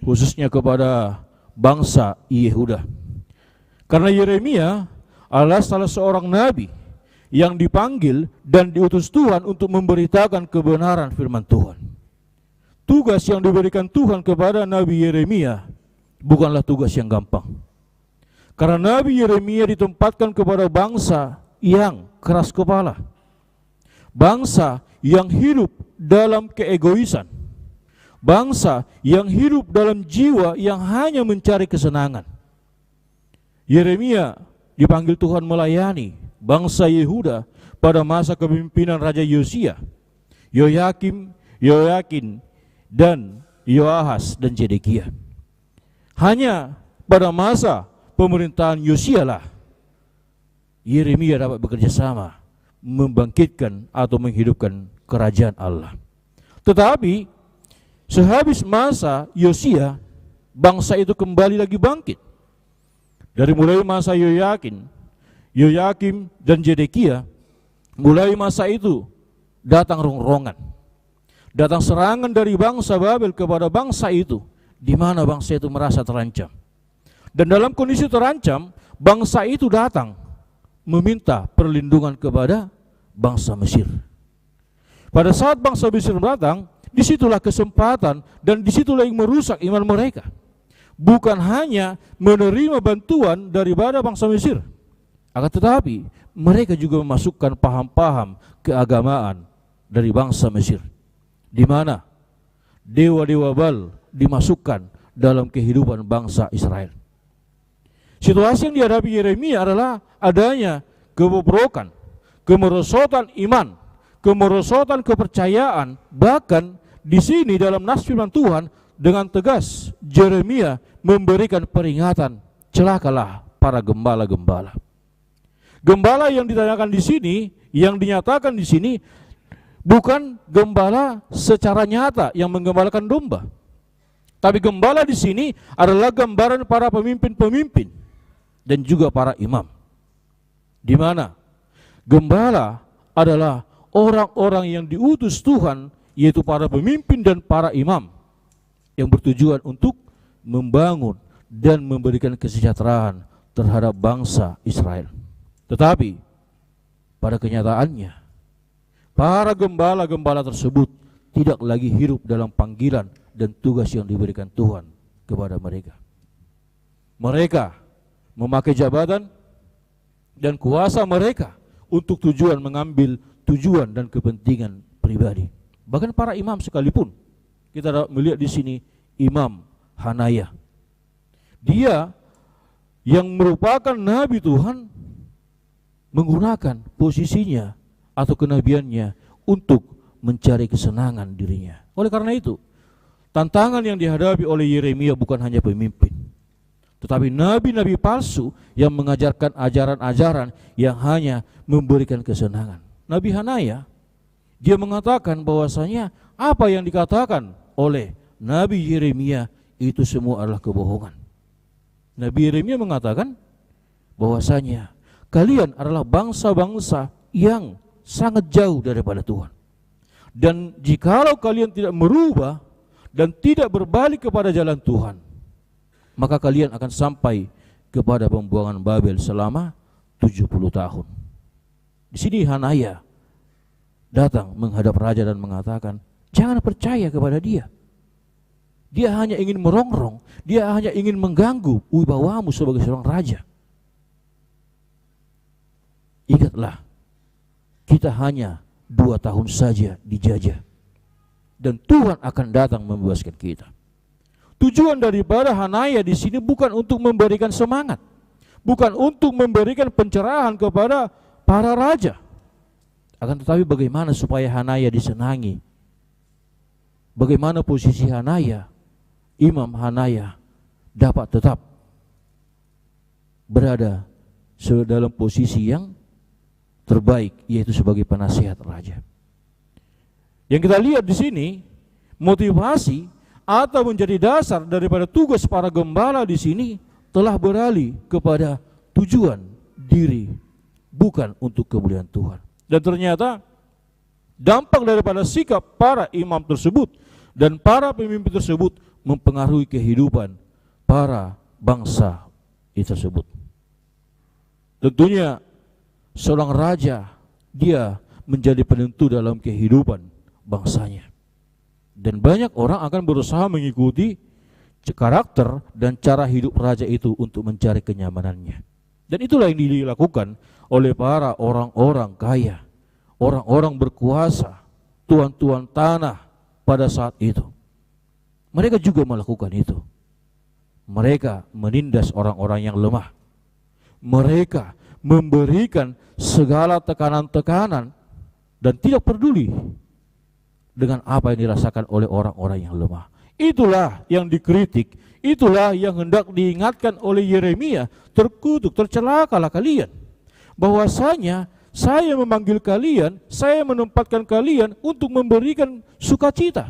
khususnya kepada bangsa Yehuda. Karena Yeremia adalah salah seorang nabi yang dipanggil dan diutus Tuhan untuk memberitakan kebenaran firman Tuhan. Tugas yang diberikan Tuhan kepada Nabi Yeremia bukanlah tugas yang gampang. Karena Nabi Yeremia ditempatkan kepada bangsa yang keras kepala, bangsa yang hidup dalam keegoisan, bangsa yang hidup dalam jiwa yang hanya mencari kesenangan. Yeremia dipanggil Tuhan melayani bangsa Yehuda pada masa kepemimpinan Raja Yosia, Yoyakim, Yoyakin, dan Yoahas dan Zedekia. Hanya pada masa pemerintahan Yosia lah Yeremia dapat bekerja sama membangkitkan atau menghidupkan kerajaan Allah. Tetapi sehabis masa Yosia, bangsa itu kembali lagi bangkit. Dari mulai masa Yoyakin, Yoyakim, dan Zedekia, mulai masa itu datang rongrongan, datang serangan dari bangsa Babel kepada bangsa itu, di mana bangsa itu merasa terancam. Dan dalam kondisi terancam, bangsa itu datang meminta perlindungan kepada bangsa Mesir. Pada saat bangsa Mesir datang, disitulah kesempatan dan disitulah yang merusak iman mereka. Bukan hanya menerima bantuan daripada bangsa Mesir, akan tetapi mereka juga memasukkan paham-paham keagamaan dari bangsa Mesir, di mana dewa-dewa Baal dimasukkan dalam kehidupan bangsa Israel. Situasi yang dihadapi Yeremia adalah adanya kebobrokan, kemerosotan iman, kemerosotan kepercayaan. Bahkan di sini dalam nas firman Tuhan dengan tegas Yeremia memberikan peringatan, celakalah para gembala-gembala. Gembala yang ditanyakan di sini, yang dinyatakan di sini bukan gembala secara nyata yang menggembalakan domba. Tapi gembala di sini adalah gambaran para pemimpin-pemimpin dan juga para imam. Di mana gembala adalah orang-orang yang diutus Tuhan, yaitu para pemimpin dan para imam yang bertujuan untuk membangun dan memberikan kesejahteraan terhadap bangsa Israel. Tetapi pada kenyataannya para gembala-gembala tersebut tidak lagi hidup dalam panggilan dan tugas yang diberikan Tuhan kepada mereka. Mereka memakai jabatan dan kuasa mereka untuk tujuan mengambil tujuan dan kepentingan pribadi. Bahkan para imam sekalipun, kita melihat di sini Imam Hanaya. Dia yang merupakan nabi Tuhan menggunakan posisinya atau kenabiannya untuk mencari kesenangan dirinya. Oleh karena itu, tantangan yang dihadapi oleh Yeremia bukan hanya pemimpin, tetapi nabi-nabi palsu yang mengajarkan ajaran-ajaran yang hanya memberikan kesenangan. Nabi Hanaya, dia mengatakan bahwasanya apa yang dikatakan oleh Nabi Yeremia itu semua adalah kebohongan. Nabi Yeremia mengatakan bahwasanya kalian adalah bangsa-bangsa yang sangat jauh daripada Tuhan. Dan jikalau kalian tidak merubah dan tidak berbalik kepada jalan Tuhan, maka kalian akan sampai kepada pembuangan Babel selama 70 tahun. Di sini Hanaya datang menghadap raja dan mengatakan, jangan percaya kepada dia. Dia hanya ingin merongrong, dia hanya ingin mengganggu wibawamu sebagai seorang raja. Ingatlah, kita hanya 2 tahun saja dijajah, dan Tuhan akan datang membebaskan kita. Tujuan daripada Hanaya di sini bukan untuk memberikan semangat, bukan untuk memberikan pencerahan kepada para raja, akan tetapi bagaimana supaya Hanaya disenangi, bagaimana posisi Hanaya, Imam Hanaya dapat tetap berada dalam posisi yang terbaik, yaitu sebagai penasihat raja. Yang kita lihat di sini, motivasi atau menjadi dasar daripada tugas para gembala di sini telah beralih kepada tujuan diri, bukan untuk kemuliaan Tuhan. Dan ternyata dampak daripada sikap para imam tersebut dan para pemimpin tersebut mempengaruhi kehidupan para bangsa tersebut. Tentunya seorang raja, dia menjadi penentu dalam kehidupan bangsanya. Dan banyak orang akan berusaha mengikuti karakter dan cara hidup raja itu untuk mencari kenyamanannya. Dan itulah yang dilakukan oleh para orang-orang kaya, orang-orang berkuasa, tuan-tuan tanah pada saat itu. Mereka juga melakukan itu. Mereka menindas orang-orang yang lemah. Mereka memberikan segala tekanan-tekanan dan tidak peduli dengan apa yang dirasakan oleh orang-orang yang lemah. Itulah yang dikritik, itulah yang hendak diingatkan oleh Yeremia. Terkutuk, tercelakalah kalian, bahwasanya saya memanggil kalian, saya menempatkan kalian untuk memberikan sukacita.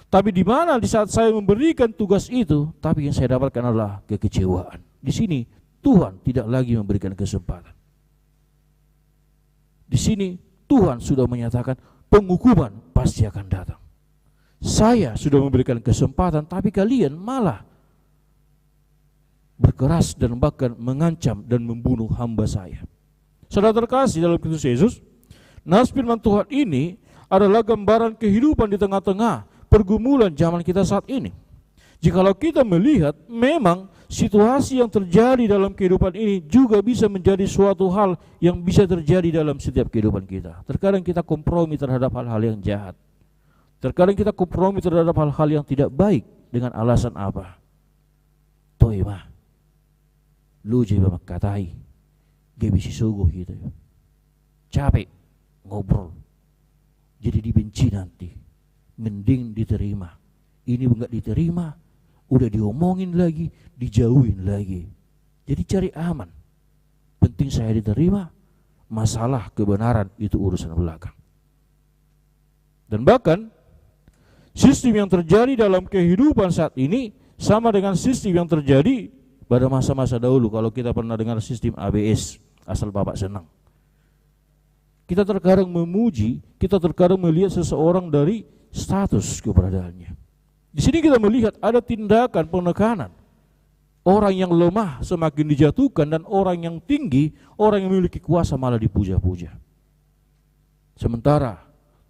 Tapi di mana di saat saya memberikan tugas itu, tapi yang saya dapatkan adalah kekecewaan. Di sini Tuhan tidak lagi memberikan kesempatan. Di sini Tuhan sudah menyatakan penghukuman pasti akan datang. Saya sudah memberikan kesempatan, tapi kalian malah berkeras dan bahkan mengancam dan membunuh hamba saya. Saudara terkasih dalam Kristus Yesus, nas firman Tuhan ini adalah gambaran kehidupan di tengah-tengah pergumulan zaman kita saat ini. Jikalau kita melihat, memang situasi yang terjadi dalam kehidupan ini juga bisa menjadi suatu hal yang bisa terjadi dalam setiap kehidupan kita. Terkadang kita kompromi terhadap hal-hal yang jahat. Terkadang kita kompromi terhadap hal-hal yang tidak baik dengan alasan apa? Toy mah, lu jadi makatai, gak bisa suguh gitu. Capek ngobrol, jadi dibenci nanti. Mending diterima. ini enggak diterima, udah diomongin lagi, dijauhin lagi. Jadi cari aman. Penting saya diterima, masalah kebenaran itu urusan belakang. Dan bahkan sistem yang terjadi dalam kehidupan saat ini sama dengan sistem yang terjadi pada masa-masa dahulu. Kalau kita pernah dengar sistem ABS, asal Bapak senang. Kita terkadang memuji, kita terkadang melihat seseorang dari status keberadaannya. Di sini kita melihat ada tindakan penekanan. Orang yang lemah semakin dijatuhkan dan orang yang tinggi, orang yang memiliki kuasa malah dipuja-puja. Sementara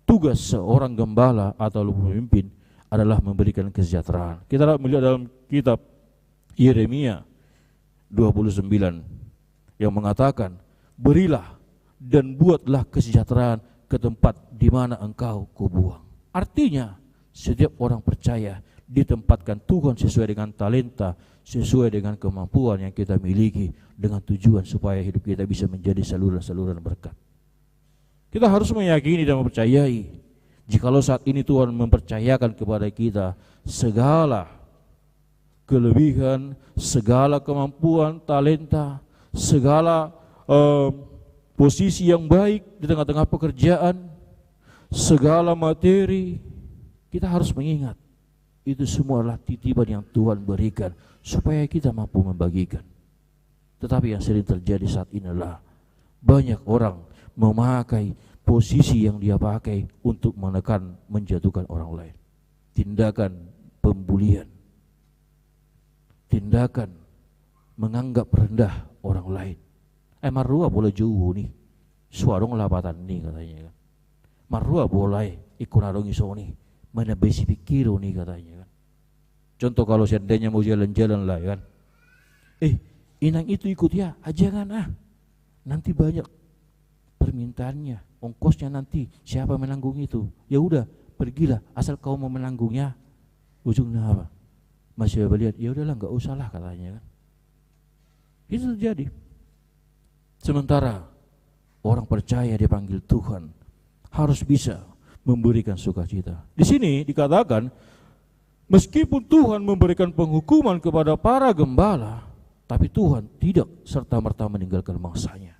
tugas seorang gembala atau pemimpin adalah memberikan kesejahteraan. Kita melihat dalam kitab Yeremia 29 yang mengatakan, berilah dan buatlah kesejahteraan ke tempat di mana engkau kubuang. Artinya setiap orang percaya ditempatkan Tuhan sesuai dengan talenta, sesuai dengan kemampuan yang kita miliki, dengan tujuan supaya hidup kita bisa menjadi saluran-saluran berkat. Kita harus meyakini dan mempercayai, jikalau saat ini Tuhan mempercayakan kepada kita segala kelebihan, segala kemampuan, talenta, segala posisi yang baik di tengah-tengah pekerjaan, segala materi, kita harus mengingat itu semua adalah titipan yang Tuhan berikan supaya kita mampu membagikan. Tetapi yang sering terjadi saat ini adalah banyak orang memakai posisi yang dia pakai untuk menekan, menjatuhkan orang lain. Tindakan pembulian, tindakan menganggap rendah orang lain. Marua boleh jauh nih, suarong lapatan nih katanya kan. Marua boleh ikut narong iso nih, mana besi pikir nih katanya kan. Contoh kalau seandainya mau jalan-jalan lah kan, inang itu ikut ya, jangan nanti banyak permintaannya, ongkosnya nanti siapa menanggung itu. Ya udah, pergilah asal kau mau menanggungnya. Ujungnya apa? Masih lihat, ya udahlah nggak usah lah katanya kan. Itu terjadi. Sementara orang percaya dipanggil Tuhan harus bisa memberikan sukacita. Di sini dikatakan meskipun Tuhan memberikan penghukuman kepada para gembala, tapi Tuhan tidak serta-merta meninggalkan bangsanya.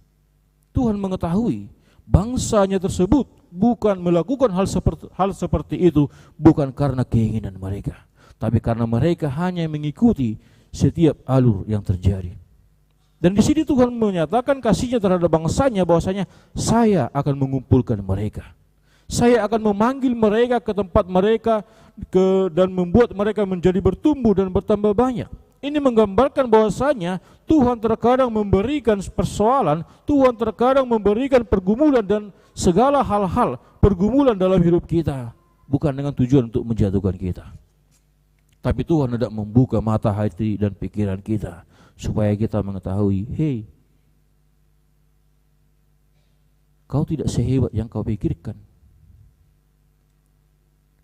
Tuhan mengetahui bangsanya tersebut bukan melakukan hal seperti itu bukan karena keinginan mereka, tapi karena mereka hanya mengikuti setiap alur yang terjadi. Dan di sini Tuhan menyatakan kasihnya terhadap bangsanya bahwasanya saya akan mengumpulkan mereka. Saya akan memanggil mereka ke tempat mereka dan membuat mereka menjadi bertumbuh dan bertambah banyak. Ini menggambarkan bahwasanya Tuhan terkadang memberikan persoalan, Tuhan terkadang memberikan pergumulan dan segala hal-hal pergumulan dalam hidup kita bukan dengan tujuan untuk menjatuhkan kita. Tapi Tuhan hendak membuka mata hati dan pikiran kita supaya kita mengetahui, hei, kau tidak sehebat yang kau pikirkan.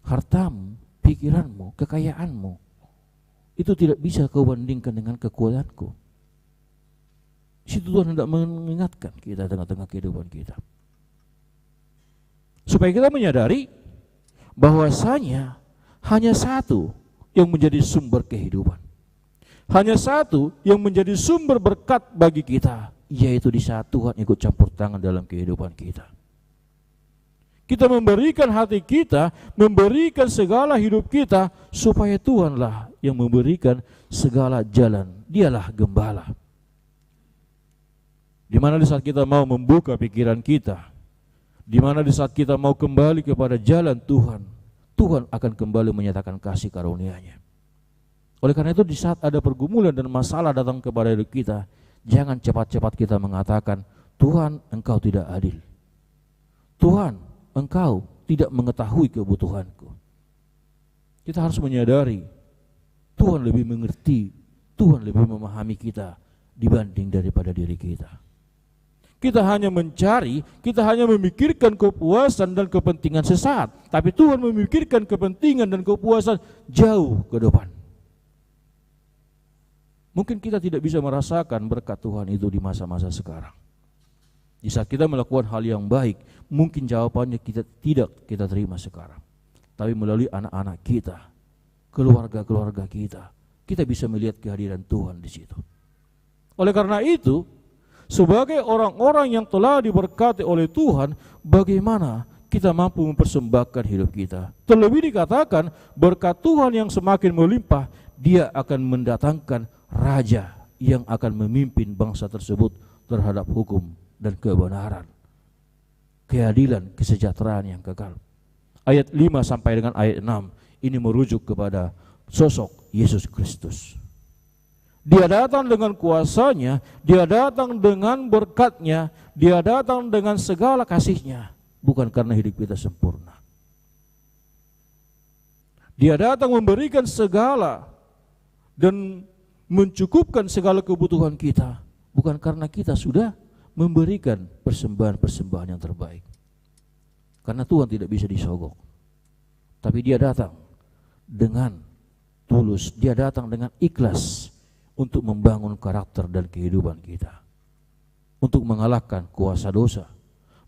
Hartamu, pikiranmu, kekayaanmu itu tidak bisa kau bandingkan dengan kekuatanku. Situ Tuhan hendak mengingatkan kita tengah-tengah kehidupan kita, supaya kita menyadari bahwasanya hanya satu yang menjadi sumber kehidupan, hanya satu yang menjadi sumber berkat bagi kita, yaitu di saat Tuhan ikut campur tangan dalam kehidupan kita. Kita memberikan hati kita, memberikan segala hidup kita, supaya Tuhanlah yang memberikan segala jalan. Dialah gembala. Di mana di saat kita mau membuka pikiran kita, di mana di saat kita mau kembali kepada jalan Tuhan, Tuhan akan kembali menyatakan kasih karunia-Nya. Oleh karena itu di saat ada pergumulan dan masalah datang kepada hidup kita, jangan cepat-cepat kita mengatakan, Tuhan engkau tidak adil, Tuhan engkau tidak mengetahui kebutuhanku. Kita harus menyadari Tuhan lebih mengerti, Tuhan lebih memahami kita dibanding daripada diri kita. Kita hanya mencari, kita hanya memikirkan kepuasan dan kepentingan sesaat, tapi Tuhan memikirkan kepentingan dan kepuasan jauh ke depan. Mungkin kita tidak bisa merasakan berkat Tuhan itu di masa-masa sekarang. Di saat kita melakukan hal yang baik, mungkin jawabannya kita tidak kita terima sekarang. Tapi melalui anak-anak kita, keluarga-keluarga kita. Kita bisa melihat kehadiran Tuhan di situ. Oleh karena itu, sebagai orang-orang yang telah diberkati oleh Tuhan, bagaimana kita mampu mempersembahkan hidup kita? Terlebih dikatakan, berkat Tuhan yang semakin melimpah, Dia akan mendatangkan raja yang akan memimpin bangsa tersebut terhadap hukum dan kebenaran, keadilan, kesejahteraan yang kekal. Ayat 5 sampai dengan ayat 6 ini merujuk kepada sosok Yesus Kristus. Dia datang dengan kuasanya, Dia datang dengan berkatnya, Dia datang dengan segala kasihnya, bukan karena hidup kita sempurna. Dia datang memberikan segala dan mencukupkan segala kebutuhan kita, bukan karena kita sudah memberikan persembahan-persembahan yang terbaik. Karena Tuhan tidak bisa disogok. Tapi Dia datang dengan tulus, Dia datang dengan ikhlas untuk membangun karakter dan kehidupan kita, untuk mengalahkan kuasa dosa,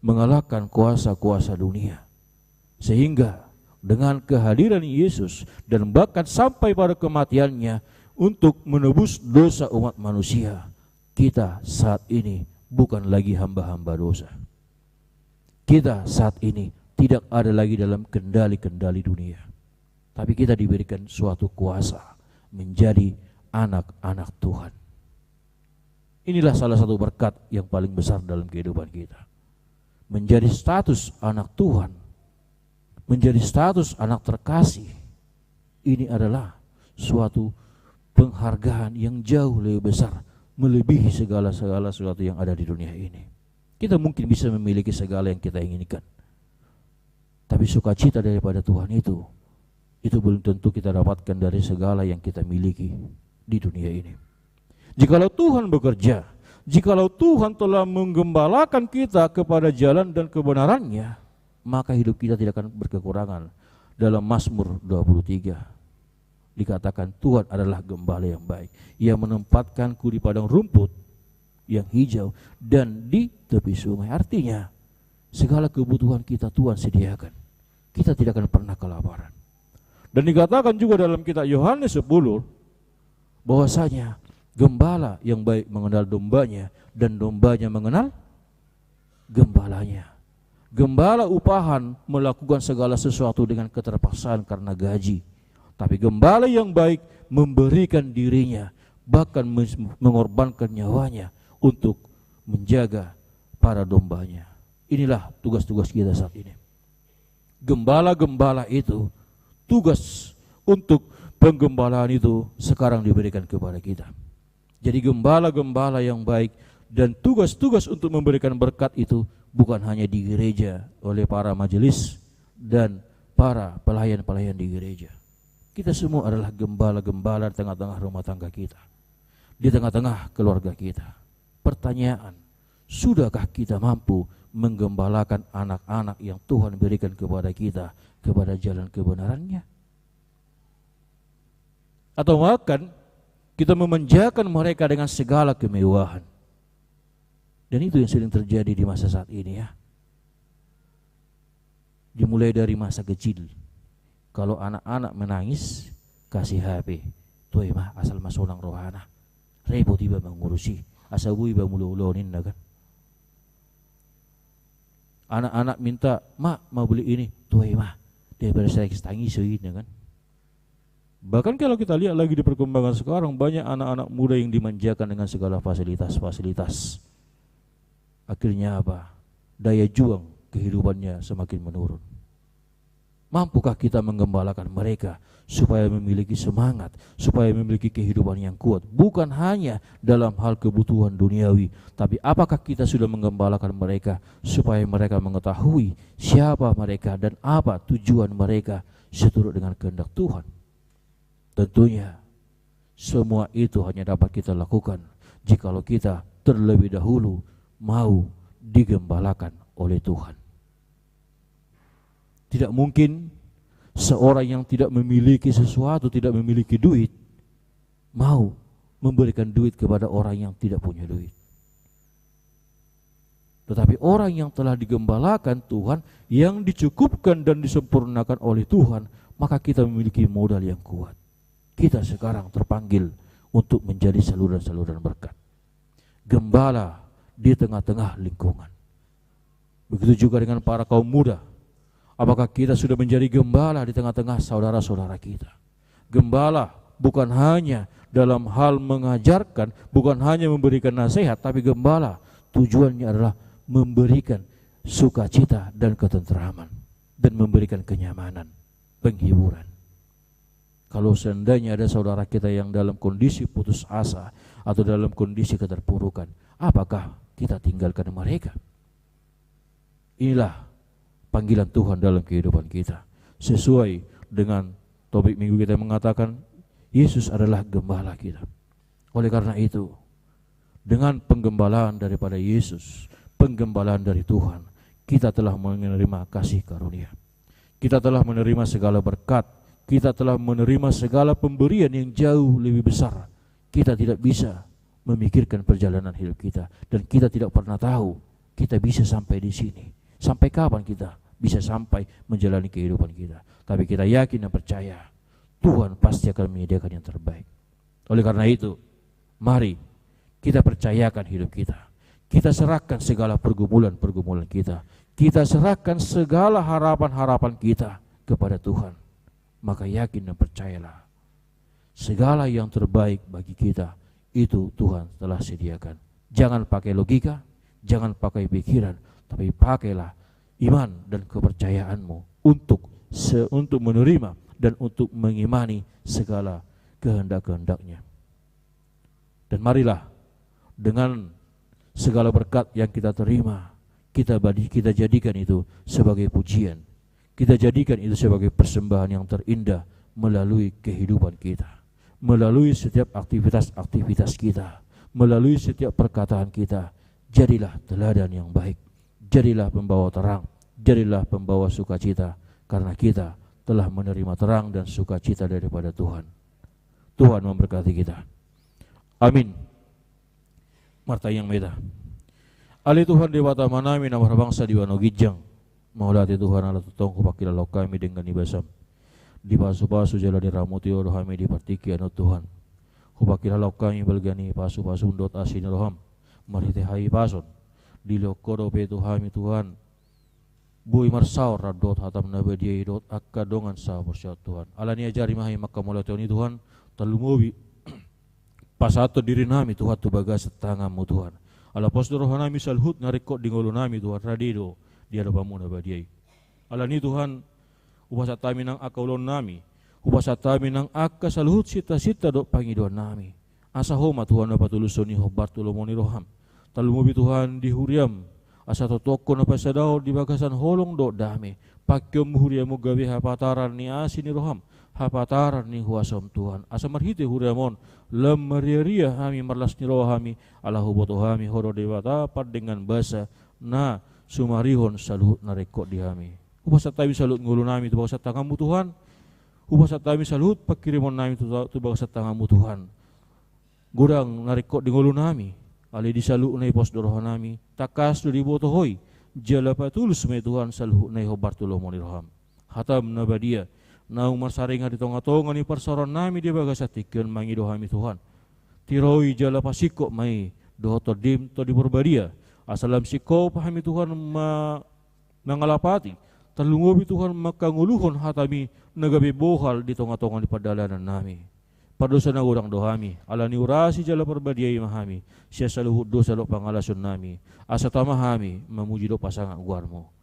mengalahkan kuasa-kuasa dunia, sehingga dengan kehadiran Yesus dan bahkan sampai pada kematiannya untuk menebus dosa umat manusia, kita saat ini bukan lagi hamba-hamba dosa. Kita saat ini tidak ada lagi dalam kendali-kendali dunia, tapi kita diberikan suatu kuasa menjadi anak-anak Tuhan. Inilah salah satu berkat yang paling besar dalam kehidupan kita. Menjadi status anak Tuhan, menjadi status anak terkasih, ini adalah suatu penghargaan yang jauh lebih besar, melebihi segala sesuatu yang ada di dunia ini. Kita mungkin bisa memiliki segala yang kita inginkan, tapi sukacita daripada Tuhan itu belum tentu kita dapatkan dari segala yang kita miliki di dunia ini. Jikalau Tuhan bekerja, jikalau Tuhan telah menggembalakan kita kepada jalan dan kebenarannya, maka hidup kita tidak akan berkekurangan. Dalam Mazmur 23 dikatakan, Tuhan adalah gembala yang baik, Ia menempatkanku di padang rumput yang hijau dan di tepi sungai. Artinya segala kebutuhan kita Tuhan sediakan. Kita tidak akan pernah kelaparan. Dan dikatakan juga dalam kitab Yohanes 10 bahwasanya gembala yang baik mengenal dombanya dan dombanya mengenal gembalanya. Gembala upahan melakukan segala sesuatu dengan keterpaksaan karena gaji, tapi gembala yang baik memberikan dirinya, bahkan mengorbankan nyawanya untuk menjaga para dombanya. Inilah tugas-tugas kita saat ini. Gembala-gembala itu, tugas untuk penggembalaan itu sekarang diberikan kepada kita. Jadi gembala-gembala yang baik dan tugas-tugas untuk memberikan berkat itu bukan hanya di gereja oleh para majelis dan para pelayan-pelayan di gereja. Kita semua adalah gembala-gembala di tengah-tengah rumah tangga kita, di tengah-tengah keluarga kita. Pertanyaan, sudahkah kita mampu menggembalakan anak-anak yang Tuhan berikan kepada kita kepada jalan kebenarannya? Atau bahkan kita memanjakan mereka dengan segala kemewahan? Dan itu yang sering terjadi di masa saat ini ya. Dimulai dari masa kecil. Kalau anak-anak menangis, kasih HP. Tuh mah asal masonang rohana. Repot tiba mengurusi. Asal bui ba mulu-ulonin kan. Anak-anak minta, mak mau beli ini. Tuh mah daripada saya tangis kan. Bahkan kalau kita lihat lagi di perkembangan sekarang, banyak anak-anak muda yang dimanjakan dengan segala fasilitas-fasilitas. Akhirnya apa? Daya juang kehidupannya semakin menurun. Mampukah kita menggembalakan mereka supaya memiliki semangat, supaya memiliki kehidupan yang kuat, bukan hanya dalam hal kebutuhan duniawi, tapi apakah kita sudah menggembalakan mereka supaya mereka mengetahui siapa mereka dan apa tujuan mereka seturut dengan kehendak Tuhan? Tentunya semua itu hanya dapat kita lakukan jikalau kita terlebih dahulu mau digembalakan oleh Tuhan. Tidak mungkin seorang yang tidak memiliki sesuatu, tidak memiliki duit, mau memberikan duit kepada orang yang tidak punya duit. Tetapi orang yang telah digembalakan Tuhan, yang dicukupkan dan disempurnakan oleh Tuhan, maka kita memiliki modal yang kuat. Kita sekarang terpanggil untuk menjadi saluran-saluran berkat. Gembala di tengah-tengah lingkungan. Begitu juga dengan para kaum muda. Apakah kita sudah menjadi gembala di tengah-tengah saudara-saudara kita? Gembala bukan hanya dalam hal mengajarkan, bukan hanya memberikan nasihat, tapi gembala tujuannya adalah memberikan sukacita dan ketenteraman dan memberikan kenyamanan, penghiburan. Kalau seandainya ada saudara kita yang dalam kondisi putus asa atau dalam kondisi keterpurukan, apakah kita tinggalkan mereka? Inilah panggilan Tuhan dalam kehidupan kita. Sesuai dengan topik minggu kita mengatakan, Yesus adalah gembala kita. Oleh karena itu, dengan penggembalaan daripada Yesus, penggembalaan dari Tuhan, kita telah menerima kasih karunia. Kita telah menerima segala berkat. Kita telah menerima segala pemberian yang jauh lebih besar. Kita tidak bisa memikirkan perjalanan hidup kita, dan kita tidak pernah tahu kita bisa sampai di sini. Sampai kapan kita bisa sampai menjalani kehidupan kita. Tapi kita yakin dan percaya Tuhan pasti akan menyediakan yang terbaik. Oleh karena itu, mari kita percayakan hidup kita. Kita serahkan segala pergumulan-pergumulan kita. Kita serahkan segala harapan-harapan kita kepada Tuhan. Maka yakin dan percayalah, segala yang terbaik bagi kita itu Tuhan telah sediakan. Jangan pakai logika, jangan pakai pikiran, tapi pakailah iman dan kepercayaanmu untuk menerima dan untuk mengimani segala kehendak-kehendaknya. Dan marilah dengan segala berkat yang kita terima, kita jadikan itu sebagai pujian. Kita jadikan itu sebagai persembahan yang terindah melalui kehidupan kita, melalui setiap aktivitas-aktivitas kita, melalui setiap perkataan kita. Jadilah teladan yang baik, jadilah pembawa terang, jadilah pembawa sukacita, karena kita telah menerima terang dan sukacita daripada Tuhan. Tuhan memberkati kita. Amin. Marta yang meda. Ali Tuhan Dewata manami namar bangsa di wano gijang. Maulati Tuhan Allah tutong kupakilalau kami dengan ibasam. Di pasu-pasu jala di ramuti rohami di partiki anu Tuhan. Kupakilalau kami belgani pasu-pasu undot asin roham. Marite hai pason. Di lokoro pe Tuhami Tuhan. Bui marsaur radot hatam nabadiai dot akka dongan sa bersyat Tuhan. Alani ajari mahi makamolationi Tuhan. Talumubi pasato diri nami Tuhan tu bagas tangamu Tuhan. Ala pos roh nami salhut narikot di ngolo nami Tuhan radido. Dia bamu nabadiai. Alani Tuhan ubasa tami nang akaulon nami, ubasa tami nang akka salhut sita-sita dok pangiduan nami. Asa homa Tuhan napatulusoni hobar tulomoni roham. Talumubi Tuhan di huriam, asa totoko napasadao di bagasan holong dok dami. Pakyom huriamu gawe hapataran ni asini roham, hapataran ni huasom Tuhan. Asa marhite huriamon lem mariaria hami marlas ni rohami, alahu boto hami horo dewata pad dengan basa na sumarihon saluhut narekot di hami. Ubasa tabi salut ngulu nami tu bangsa tangamu Tuhan. Ubasa tabi salut pakirimon nami tu bangsa tangamu Tuhan. Gudang narekot di ngulu nami. Ali disalut nai pos doroh nami. Takas du diboto hoi. Jala patulus me Tuhan saluhut nai hobar tulomoni roham. Hatam nabadia. Naung marsaringa di tonga-tonga ni persoron nami dia bagasa tikion mangi dohami Tuhan. Tiroi jala pasiko mai dohotor dim to di purbadia. Asalam siko pahami Tuhan mangalapati. Talungobi Tuhan makanguluhon hatami nagabi bohal di tonga-tonga di padalanan nami. Padosa na urang dohami. Alani urasi jala perbadiai mahami. Siya saluhut dosa do pangalasun nami. Asa tamahami memuji do pasangan guarmo.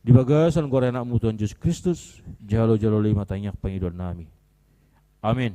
Di bagasan gua anakmu Tuhan Yesus Kristus. Jalo-jalo lima tanyak pangidon nami. Amin.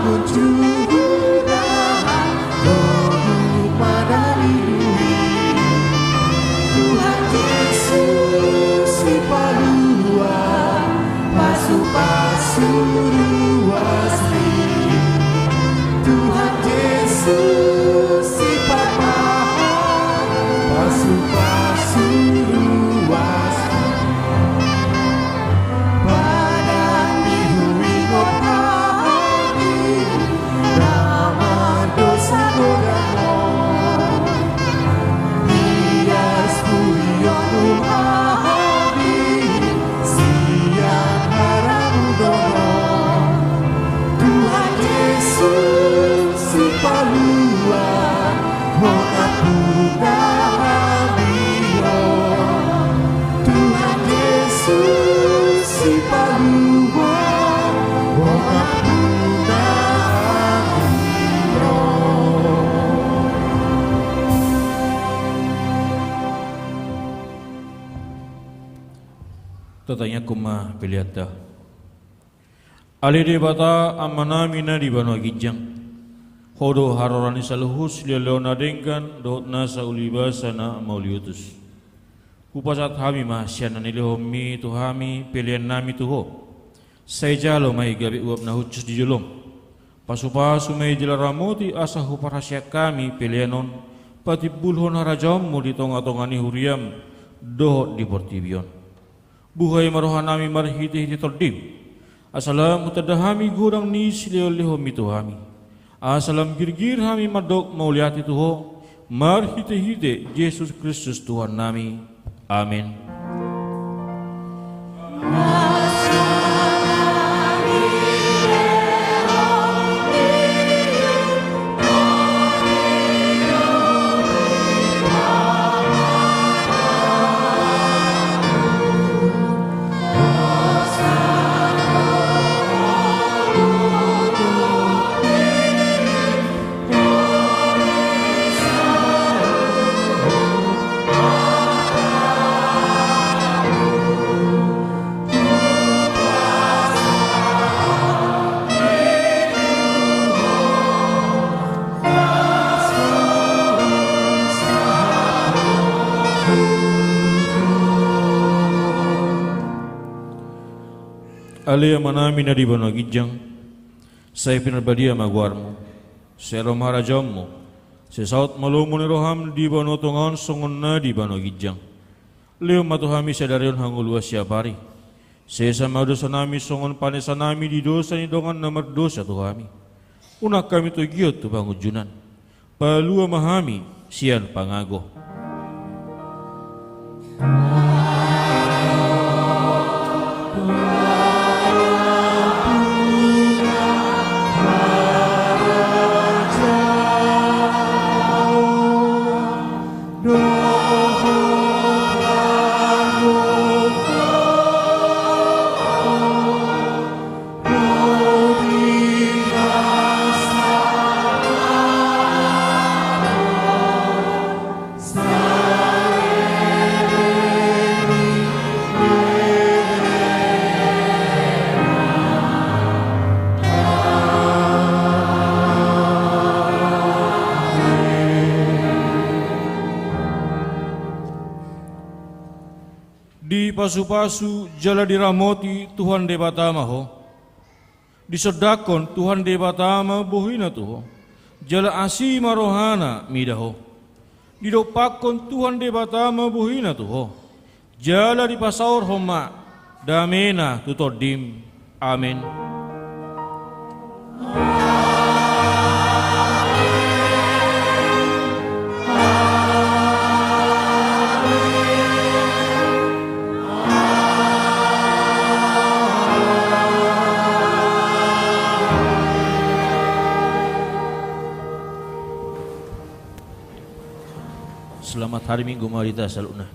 apapun juga Rohmu menlindungi. Tuhan Yesus si paluan, pasu-pasu asli. Tuhan Yesus sifat mahal, pasu-pasu asli. Padang dihuingot kami, nama dosa godamon. Bias buyong kami, siang haramu donon. Tuhan Yesus si paluan, mengampuni hamion. Tuhan Yesus si paluan, mengampuni hamion. Tatanya kuma piliata. Ali de bata amana mina di bano gijang. Hodo harorani saluhus leona dengkan dot nasa ulibasa na mauliutus. Kupasat hami mahsyana nilihomi tuhami pilihan nami tuho. Saya jalo mai gabi uap na hucus di jolom. Pasu-pasu mai jelaramoti asa huparasya kami pilihanon. Pati bulhon harajammu di tonga-tongani huriam dohot di portibion. Buhay marohanami marhiti-hiti tordim. Asalam utadahami gurang ni sileo-lehomi tuhami. Asalam girgir hami madok mauliati tuho. Marhite-hite Yesus Kristus Tuhan nami. Amin. Alia manami na di bano gijang, saya pinarbadia magwarmo, saya romhara jammo, saya saut malumo ni roham di bano tongan songon na di bano gijang. Leo matuhami saya darion hangulwa siapari, saya sama dosa nami songon panesa nami di dosa ni dongan nomor dosa tuhami. Unak kami tu giot tu bangujunan, palua mahami sian pangago. Di pasu-pasu jala diramoti Tuhan debatama ho. Disodakon Tuhan debatama bohina tuho. Jala asima rohana midaho. Didopakon Tuhan debatama bohina tuho. Jala di pasaur homa damena tutodim. Amin. Selamat hari Minggu Marita Saluna.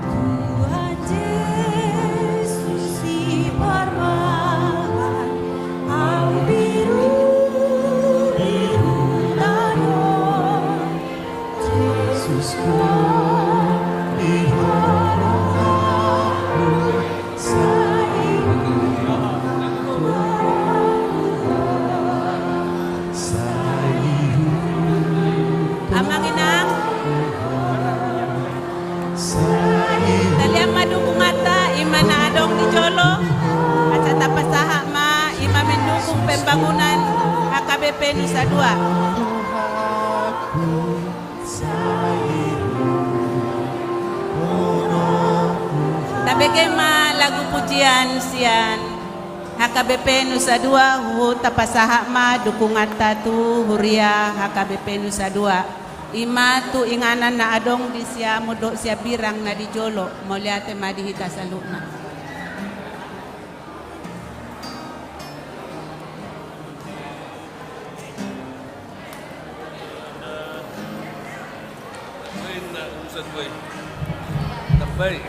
Tuhan Yesus si Parma HKBP Nusa Dua. Tabegema lagu pujian sian HKBP Nusa Dua hu tapasahama dukungan tatu huria HKBP Nusa Dua. Ima tu inganan na adong di sia modok sia birang na di jolo moliate madihita salukna. Baik.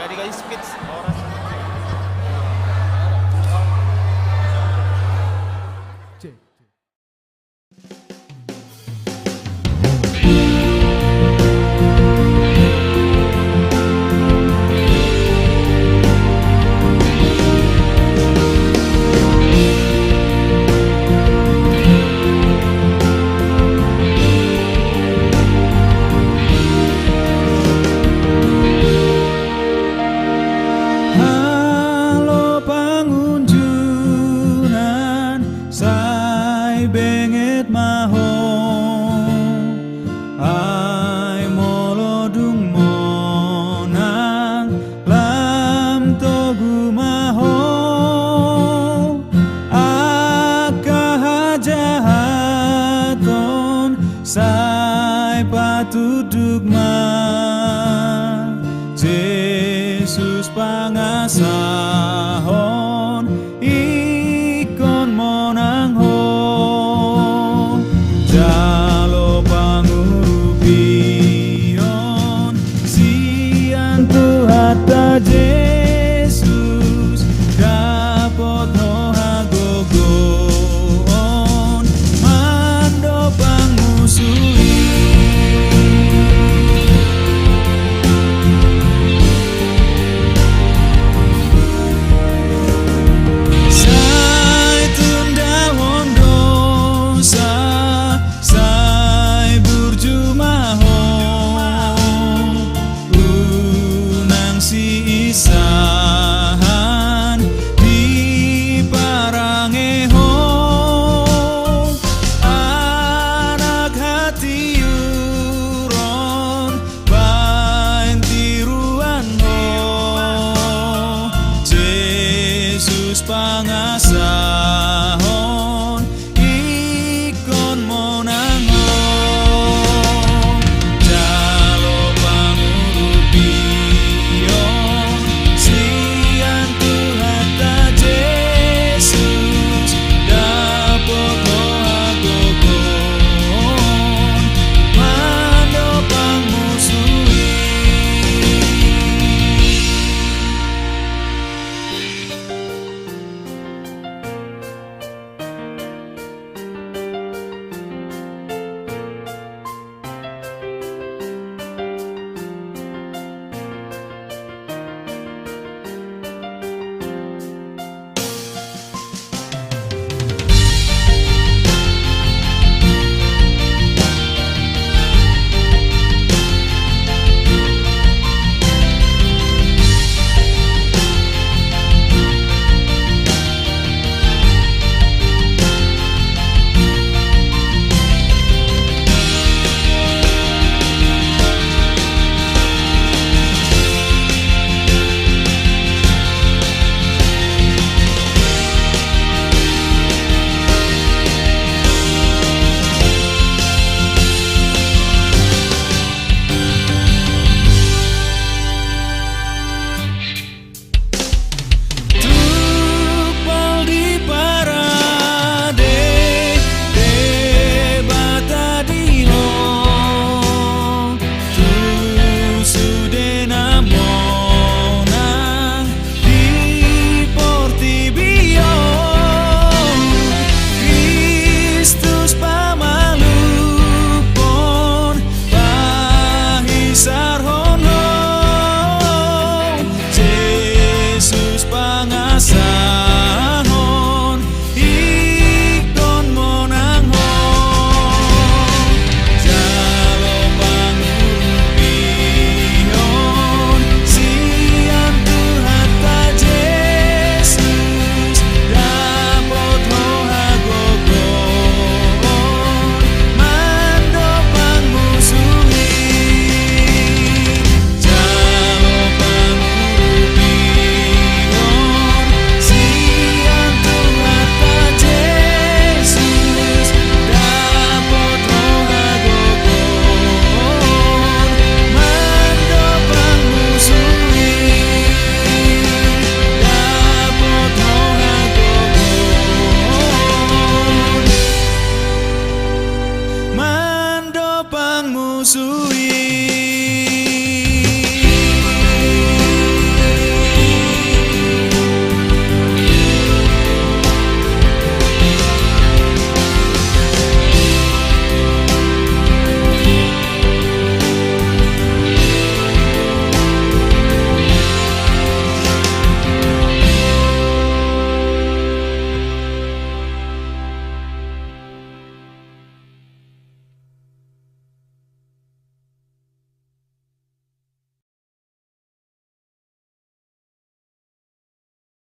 Gadi-gadi speech oras. Sai benge